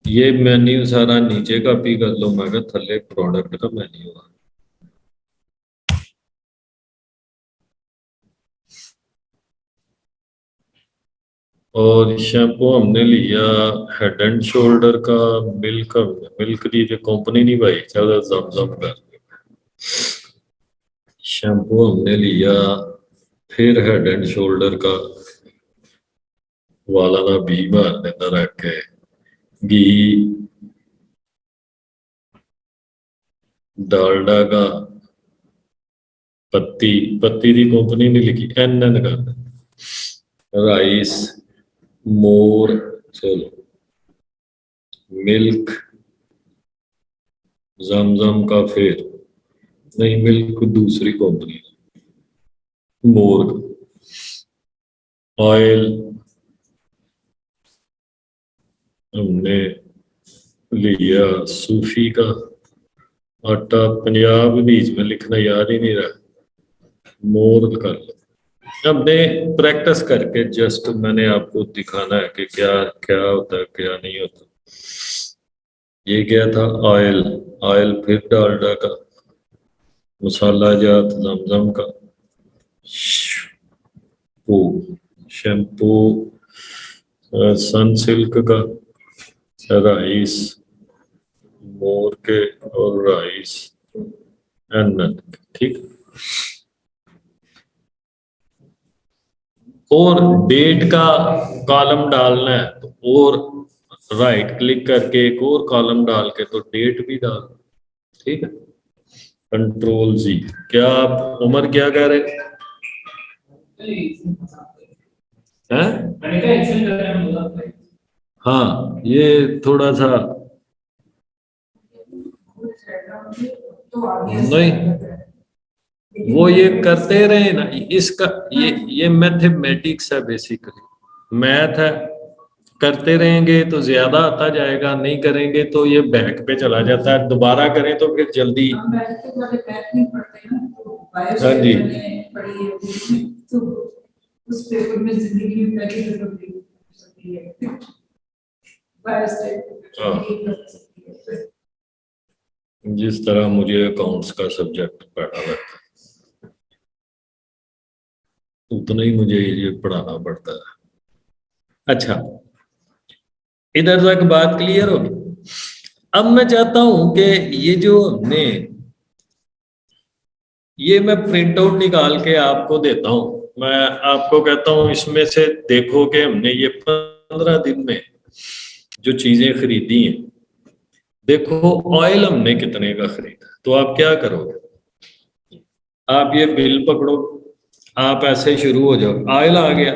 ये मेन्यू सारा नीचे कॉपी कर लो मैं कहा थल्ले प्रोडक्ट का मेन्यू है और शैम्पू हमने लिया हेड एंड शोल्डर का मिल्क मिल्क दी जो कंपनी नहीं भाई ज्यादा जमजम कर शैम्पू हमने लिया फिर हेड एंड शोल्डर का वाला ना भी मार देता रख के घी डालडा का पत्ती पत्ती दी कंपनी नहीं लिखी एन कर राइस मोर चलो मिल्क जमजम का फिर नहीं मिल्क दूसरी कंपनी मोर ऑयल हमने लिया सूफी का आटा पंजाब बीच में लिखना याद ही नहीं रहा मोर कर लो हमने प्रैक्टिस करके जस्ट मैंने आपको दिखाना है कि क्या क्या होता है क्या नहीं होता ये क्या था ऑयल ऑयल फिर डालडा का मसाला जात जमजम का शैम्पू शैम्पू सनसिल्क का राइस मोर के और राइस एंड ठीक और डेट का कॉलम डालना है तो और राइट क्लिक करके एक और कॉलम डाल के तो डेट भी डाल ठीक है कंट्रोल जी क्या आप उमर क्या कह रहे है। हाँ ये थोड़ा सा तो आगे नहीं, वो ये करते रहे ना, इसका ये मैथमेटिक्स है बेसिकली, मैथ है। करते रहेंगे तो ज्यादा आता जाएगा, नहीं करेंगे तो ये बैक पे चला जाता है, दोबारा करें तो फिर जल्दी। हम बैठ के वाले बैठ नहीं पढ़ते ना, तो बायो हाँ जी। मैंने पढ़ी है, तो उस पेपर में जिंदगी में पहली दफा भी हो सकती है, बायो हाँ। स्टेट जिस तरह मुझे अकाउंट्स का सब्जेक्ट पढ़ा लगता है, उतना ही मुझे ये पढ़ाना पड़ता है। अच्छा, इधर तक बात क्लियर होगी। अब मैं चाहता हूं कि ये जो हमने, ये मैं प्रिंट आउट निकाल के आपको देता हूं। मैं आपको कहता हूं इसमें से देखो कि हमने ये 15 दिन में जो चीजें खरीदी हैं, देखो ऑयल हमने कितने का खरीदा। तो आप क्या करोगे, आप ये बिल पकड़ो, आप ऐसे शुरू हो जाओ, ऑयल आ गया,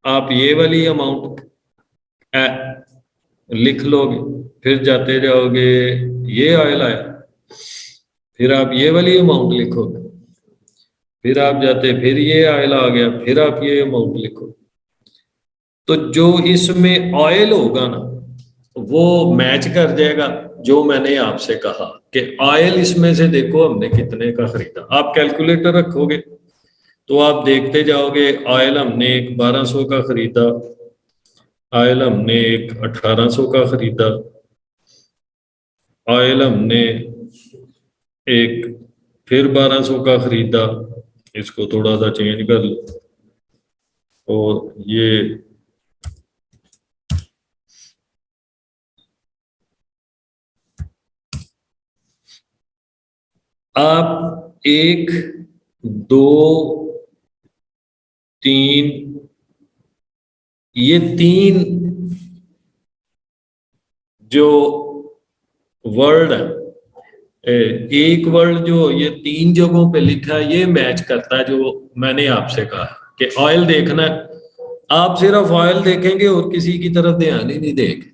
आप ये वाली अमाउंट लिख लोगे, फिर जाते जाओगे, ये ऑयल आया, फिर आप ये वाली अमाउंट लिखोगे, फिर आप जाते, फिर ये ऑयल आ गया, फिर आप ये अमाउंट लिखो। तो जो इसमें ऑयल होगा ना, वो मैच कर जाएगा जो मैंने आपसे कहा कि ऑयल इसमें से देखो हमने कितने का खरीदा। आप कैलकुलेटर रखोगे तो आप देखते जाओगे, ऑयल हमने एक 1200 का खरीदा, ऑयल हमने एक 1800 का खरीदा, ऑयल हमने एक फिर 1200 का खरीदा, इसको थोड़ा सा चेंज कर लो, और ये आप एक, दो, तीन, ये तीन जो वर्ड है, एक वर्ड जो ये तीन जगहों पे लिखा है, ये मैच करता है जो मैंने आपसे कहा कि ऑयल देखना है। आप सिर्फ ऑयल देखेंगे और किसी की तरफ ध्यान ही नहीं देंगे,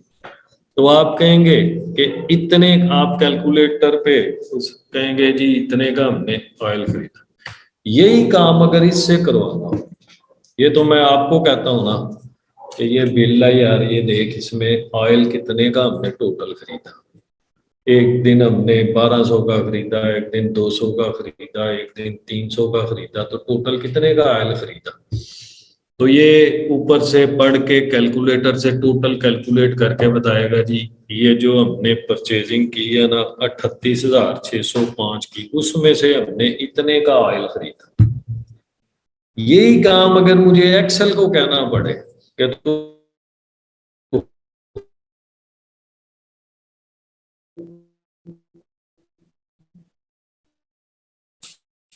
तो आप कहेंगे कि इतने, आप कैलकुलेटर पे उस कहेंगे जी इतने का हमने ऑयल खरीदा। यही काम अगर इससे करवाना हो, ये तो मैं आपको कहता हूं ना कि ये बिल है यार, ये देख इसमें ऑयल कितने का हमने टोटल खरीदा। एक दिन हमने 1200 का खरीदा, एक दिन 200 का खरीदा, एक दिन 300 का खरीदा, तो टोटल कितने का ऑयल खरीदा। तो ये ऊपर से पढ़ के कैलकुलेटर से टोटल कैलकुलेट करके बताएगा जी, ये जो हमने परचेजिंग की है ना 38,605 की, उसमें से हमने इतने का ऑयल खरीदा। यही काम अगर मुझे एक्सेल को कहना पड़े कि तो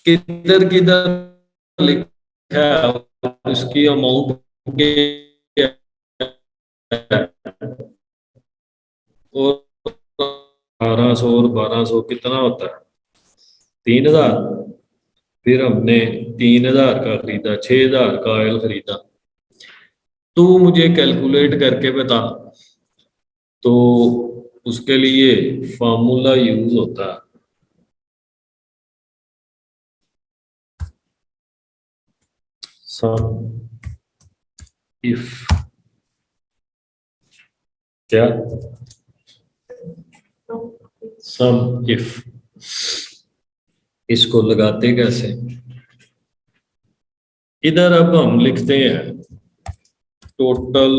किधर किधर लिखा है, उसकी अमाउंट और 1800 और 1200 कितना होता है, 3000। फिर हमने 3000 का खरीदा, 6000 का ऑयल खरीदा। तो मुझे कैलकुलेट करके बता। तो उसके लिए फार्मूला यूज होता है, सम इफ, क्या, सम इफ। इसको लगाते कैसे, इधर अब हम लिखते हैं टोटल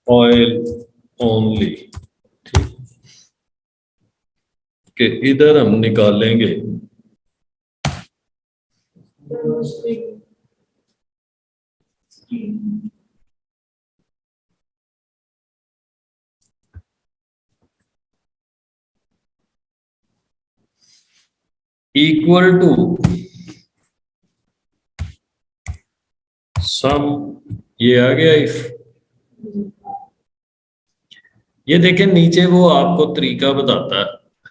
ऑयल ओनली, ठीक, कि इधर हम निकालेंगे इक्वल टू सम, ये आ गया इफ। ये देखें नीचे वो आपको तरीका बताता है,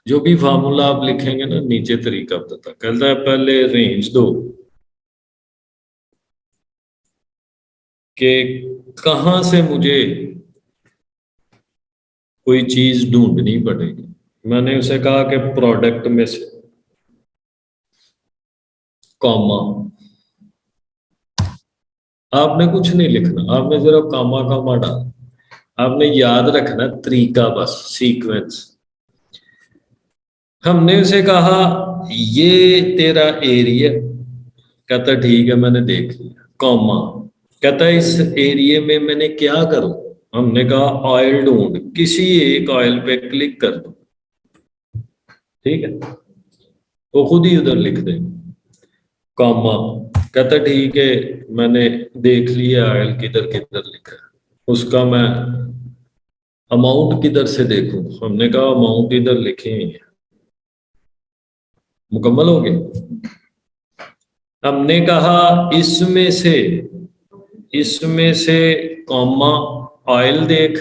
जो भी फार्मूला आप लिखेंगे ना नीचे तरीका बताता है, कहता है पहले रेंज दो, कि कहां से मुझे कोई चीज ढूंढनी पड़ेगी। मैंने उसे कहा कि प्रोडक्ट में से, कॉमा, आपने कुछ नहीं लिखना, आपने जरा कॉमा कॉमा डाल, आपने याद रखना तरीका, बस सीक्वेंस। हमने उसे कहा ये तेरा एरिया, कहता ठीक है मैंने देख लिया, कॉमा, कहता इस एरिया में मैंने क्या करूं। हमने कहा ऑयल ढूंढ, किसी एक ऑयल पे क्लिक कर दो, ठीक है, वो खुद ही उधर लिख दे, कॉमा, कहता ठीक है मैंने देख लिया ऑयल किधर किधर लिखा है, उसका मैं अमाउंट किधर से देखूं। हमने कहा अमाउंट इधर लिखे हैं। मुकम्मल हो गया। हमने कहा इसमें से कॉमा ऑयल देख,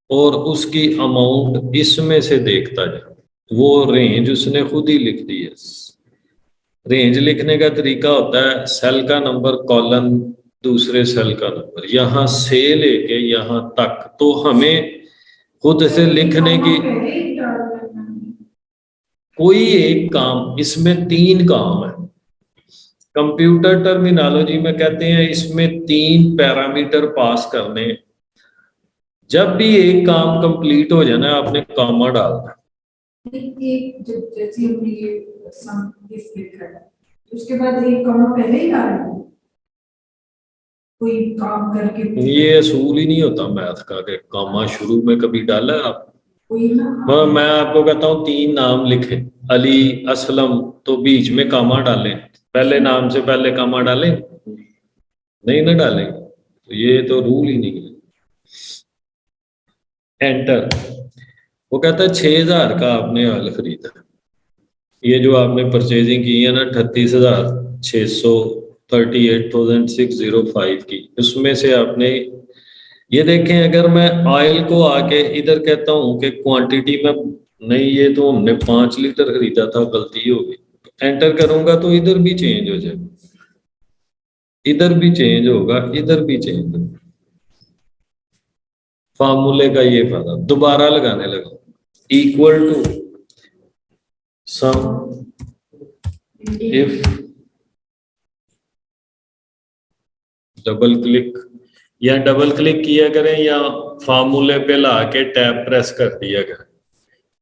और उसकी अमाउंट इसमें से देखता जा। वो रेंज उसने खुद ही लिख दी है। रेंज लिखने का तरीका होता है सेल का नंबर कॉलन दूसरे सेल का नंबर, यहां से लेके यहां तक, तो हमें खुद से लिखने की कोई एक काम, इसमें तीन काम है। कंप्यूटर टर्मिनोलॉजी में कहते हैं इसमें तीन पैरामीटर पास करने हैं। जब भी एक काम कंप्लीट हो जाना है आपने कॉमा डालना। एक जब जैसे हमने ये सम दिस लिखा है, उसके बाद एक कॉमा पहले ही डालना है, कोई काम करके ये असूल ही नहीं होता मैथ का कि कॉमा शुरू में कभी डाला है आप। कोई ना। मैं आपको कहता हूँ तीन नाम लिखे, अली, असलम, तो बीच में कॉमा डालें, पहले नाम से पहले कॉमा डालें, नहीं ना डालें, तो ये तो रूल ही नहीं है। एंटर। वो कहता है 6,000 का आपने ऑयल खरीदा, ये जो आपने परचेजिंग की है ना 38,638,605 की, उसमें से आपने ये देखें, अगर मैं ऑयल को आके इधर कहता हूं कि क्वांटिटी में, नहीं ये तो हमने 5 लीटर खरीदा था, गलती हो गई, एंटर करूंगा तो इधर भी चेंज हो जाएगा, इधर भी चेंज होगा, इधर भी चेंज होगा। फार्मूले का ये फायदा, दोबारा लगाने लगा, equal to sum if, double click, या डबल क्लिक किया करें या फार्मूले पे ला के टैब प्रेस कर दिया करें।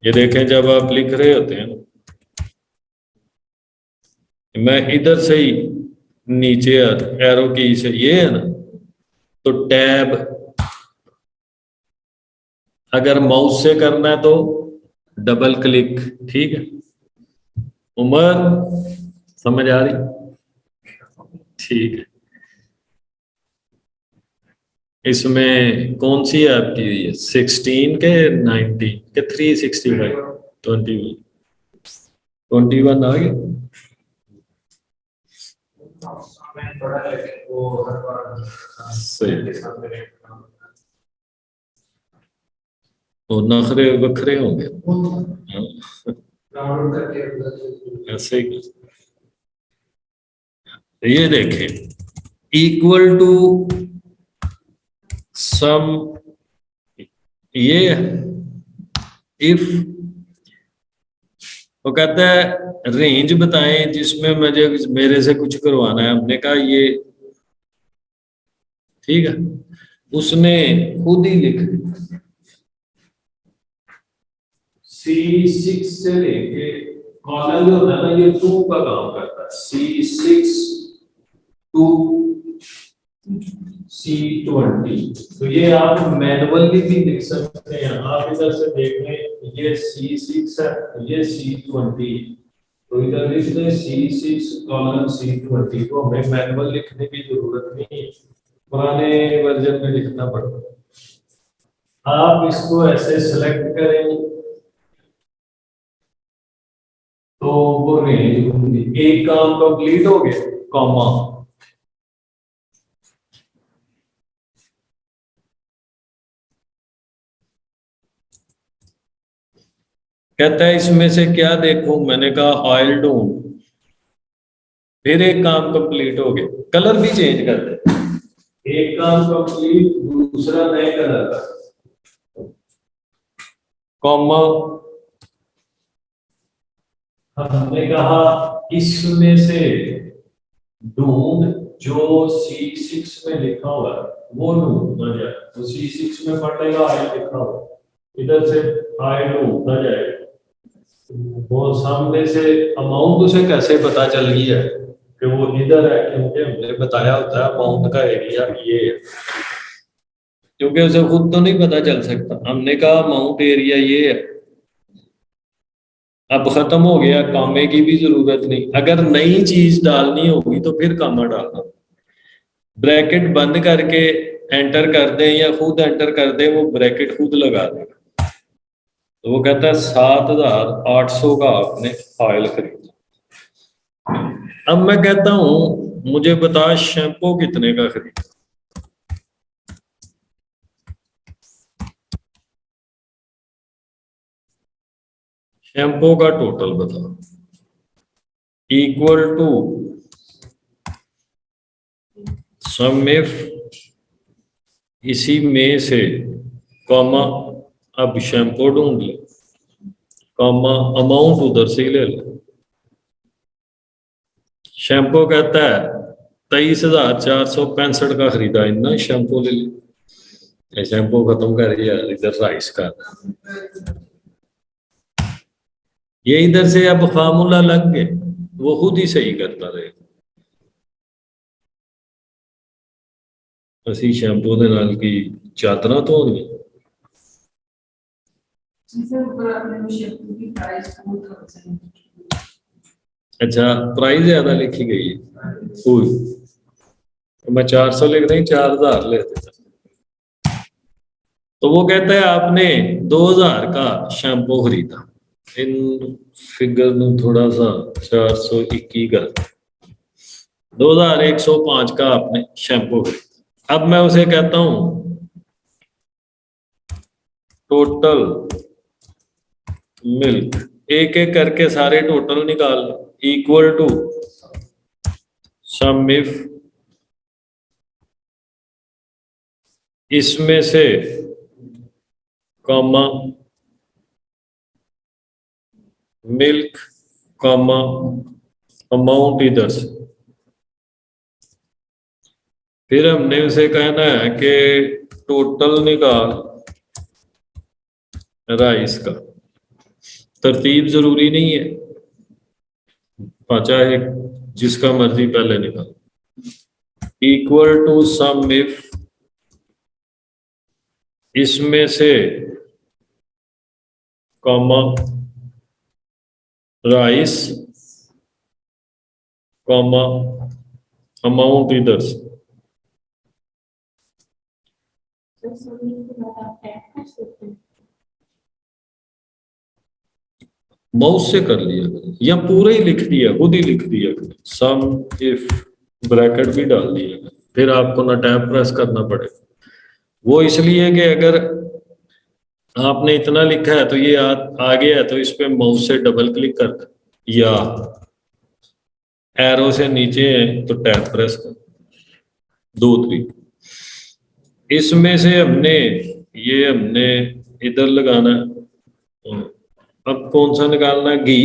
ये देखें जब आप लिख रहे होते हैं, मैं इधर से ही नीचे एरो की से, ये है ना, तो टैब, अगर माउस से करना है तो डबल क्लिक, ठीक है। उमर समझ आ रही, ठीक है। इसमें कौन सी है आपकी, 16 के 19 के 365, 21 आ गया। सही, तो नखरे वखरे होंगे, ऐसे ही। ये देखें, इक्वल टू सम, ये इफ, वो कहता है रेंज बताएं जिसमें मुझे मेरे से कुछ करवाना है। हमने कहा ये, ठीक है, उसने खुद ही लिख C6 से लेके कॉलम जो होता है ना, ये 2 का काम करता है, C6 टू C20। तो ये आप मैनुअली भी लिख सकते हैं, आप इधर से देख लें, ये C6 है, ये C20, तो इधर लिख दें C6 कॉलम C20, तो हमें मैनुअल लिखने की जरूरत नहीं है, पुराने वर्जन में लिखना पड़ता है। आप इसको ऐसे सेलेक्ट करें तो वो रेंज होगी, एक काम कंप्लीट हो गया, कॉमा, कहता है इसमें से क्या देखूं। मैंने कहा ऑयल ढूंढ, फिर एक काम कंप्लीट हो गया, कलर भी चेंज कर दे, एक काम कंप्लीट, दूसरा नए कलर का, कॉमा, हमने कहा इसमें से ढूंढ जो C6 में लिखा हुआ है वो ढूंढना जाए, तो C6 में पढ़ेगा आई लिखा हुआ, इधर से आई ढूंढना जाएगा। वो सामने से अमाउंट उसे कैसे पता चल गई है कि वो इधर है, क्योंकि हमने बताया होता है अमाउंट का एरिया ये है, क्योंकि उसे खुद तो नहीं पता चल सकता, हमने कहा अमाउंट एरिया ये है। अब खत्म हो गया, कामे की भी जरूरत नहीं, अगर नई चीज डालनी होगी तो फिर कामा डालना, ब्रैकेट बंद करके एंटर कर दें या खुद एंटर कर दें, वो ब्रैकेट खुद लगा देगा। तो वो कहता है 7,800 का आपने ऑयल खरीदा। अब मैं कहता हूं मुझे बता शैम्पू कितने का खरीदा। शैम्पू का टोटल बता, इक्वल टू सम इफ इसी में से कॉमा, अब शैम्पू ढूंढ ले, कॉमा अमाउंट उधर से ही ले ले। शैम्पू कहता है 23,465 का खरीदा, इतना शैम्पू ले ले। ये शैम्पू खत्म कर यार, इधर राइस का ये इधर से अब फार्मूला लग गए, वो खुद ही सही करता रहेगा। ਅਸੀਂ शैम्पू ਦੇ ਨਾਲ की चादर ਧੋਣੀਆਂ। अच्छा प्राइस ज्यादा लिखी गई है, कोई मैं 400 लिख रही, 4,000 ले देता। तो वो कहता है आपने 2,000 का शैम्पू खरीदा, इन फिगर में थोड़ा सा 421 कर, 2,105 का आपने शैम्पू खरीदा। अब मैं उसे कहता हूं टोटल मिल्क, एक एक करके सारे टोटल निकाल, इक्वल टू सम इफ इसमें से कॉमा मिल्क कॉमा अमाउंट इधर से। फिर हमने उसे कहना है कि टोटल निकाल राइस का, तरतीब जरूरी नहीं है, चाहे जिसका मर्जी पहले निकाल, इक्वल टू सम इफ इसमें से कॉमा राइस कॉमा अमाउंट इधर से। माउस से कर लिया करें या पूरा ही लिख दिया, खुद ही लिख दिया करें, सम इफ ब्रैकेट भी डाल दिया करें, फिर आपको ना टैब प्रेस करना पड़ेगा। वो इसलिए कि अगर आपने इतना लिखा है तो ये आ गया है, तो इस पे माउस से डबल क्लिक कर दें या एरो से नीचे है तो टैब प्रेस कर, दो तरीके। इसमें से हमने इधर लगाना है। अब कौन सा निकालना है, घी,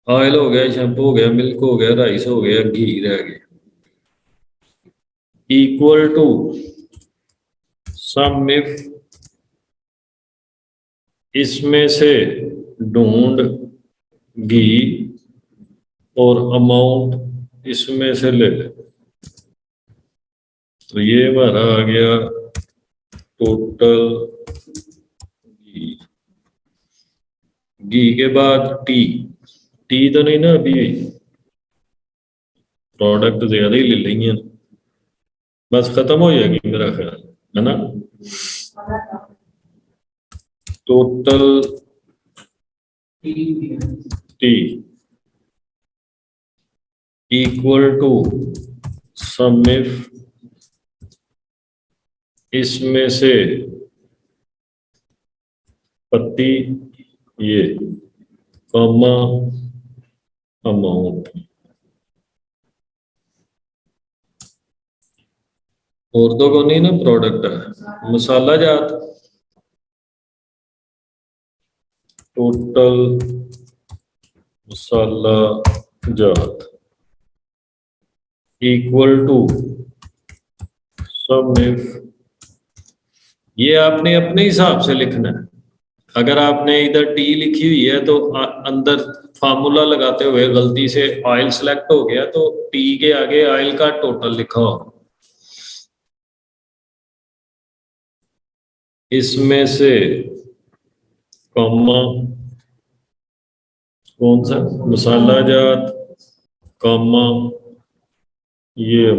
ऑयल हो गया, शैम्पू हो गया, मिल्क हो गया, राइस हो गया, घी रह गया, इक्वल टू सम इफ इसमें से ढूंढ घी और अमाउंट इसमें से ले ले। तो ये हमारा आ गया टोटल घी, घी के बाद टी, टी तो नहीं ना अभी, प्रोडक्ट ज्यादा ही ले लेंगे, बस खत्म हो जाएगी मेरा ख्याल है ना। Total tea equal to sum if इसमें से पत्ती ये कॉमा अमाउंट। और तो कोई नहीं ना प्रोडक्ट है मसाला जात टोटल मसाला जात इक्वल टू सम इफ ये आपने अपने हिसाब से लिखना है। अगर आपने इधर टी लिखी हुई है तो अंदर फार्मूला लगाते हुए गलती से ऑयल सेलेक्ट हो गया तो टी के आगे ऑयल का टोटल लिखा हो। इसमें से कॉमा कौन सा मसाला जात कॉमा ये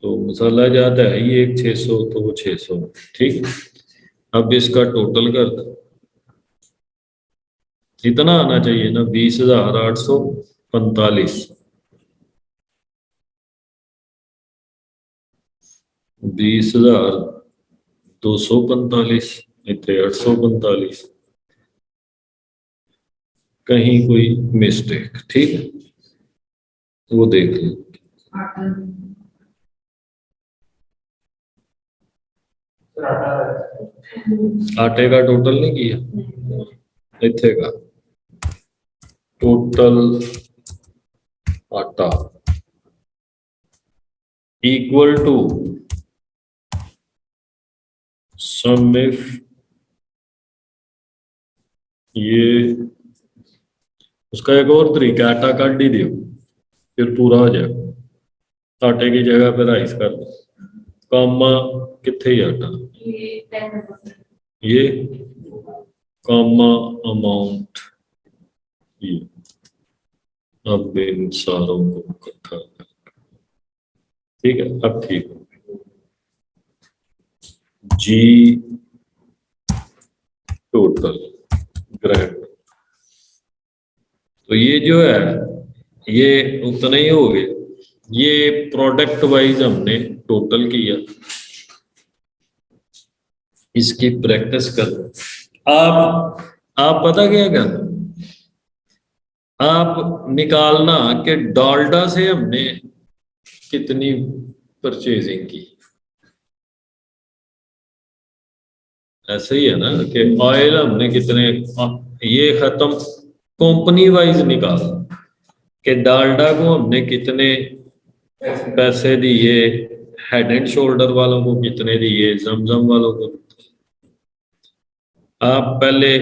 तो मसाला जात है ये 600 तो वो 600 ठीक। अब इसका टोटल कर दो इतना आना चाहिए ना 20,845 20,245 इतने 845 कहीं कोई मिस्टेक ठीक वो देख लो। आटे का टोटल नहीं किया इतने का टोटल आटा इक्वल टू सम इफ ये उसका एक और तरीका आटा काट ही दियो फिर पूरा हो जाएगा आटे की जगह पे राइस कर दो कामा कितने ही आटा ये कामा अमाउंट ये अब इन सारों को इकट्ठा ठीक है अब ठीक जी टोटल ग्रेड तो ये जो है ये उतना ही हो गया ये प्रोडक्ट वाइज हमने टोटल किया इसकी प्रैक्टिस कर आप पता क्या करना आप निकालना कि डालडा से हमने कितनी परचेजिंग की ऐसे ही है ना कि ऑयल हमने कितने ये खत्म कंपनी वाइज निकाल कि डालडा को हमने कितने पैसे दिए हेड एंड शोल्डर वालों को कितने दिए जमजम वालों को आप पहले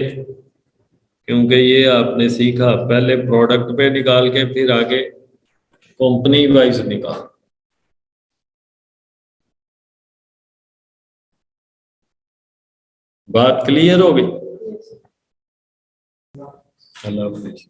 क्योंकि ये आपने सीखा पहले प्रोडक्ट पे निकाल के फिर आगे कंपनी वाइज निकाल बात क्लियर हो गई। अल्लाह हाफिज़।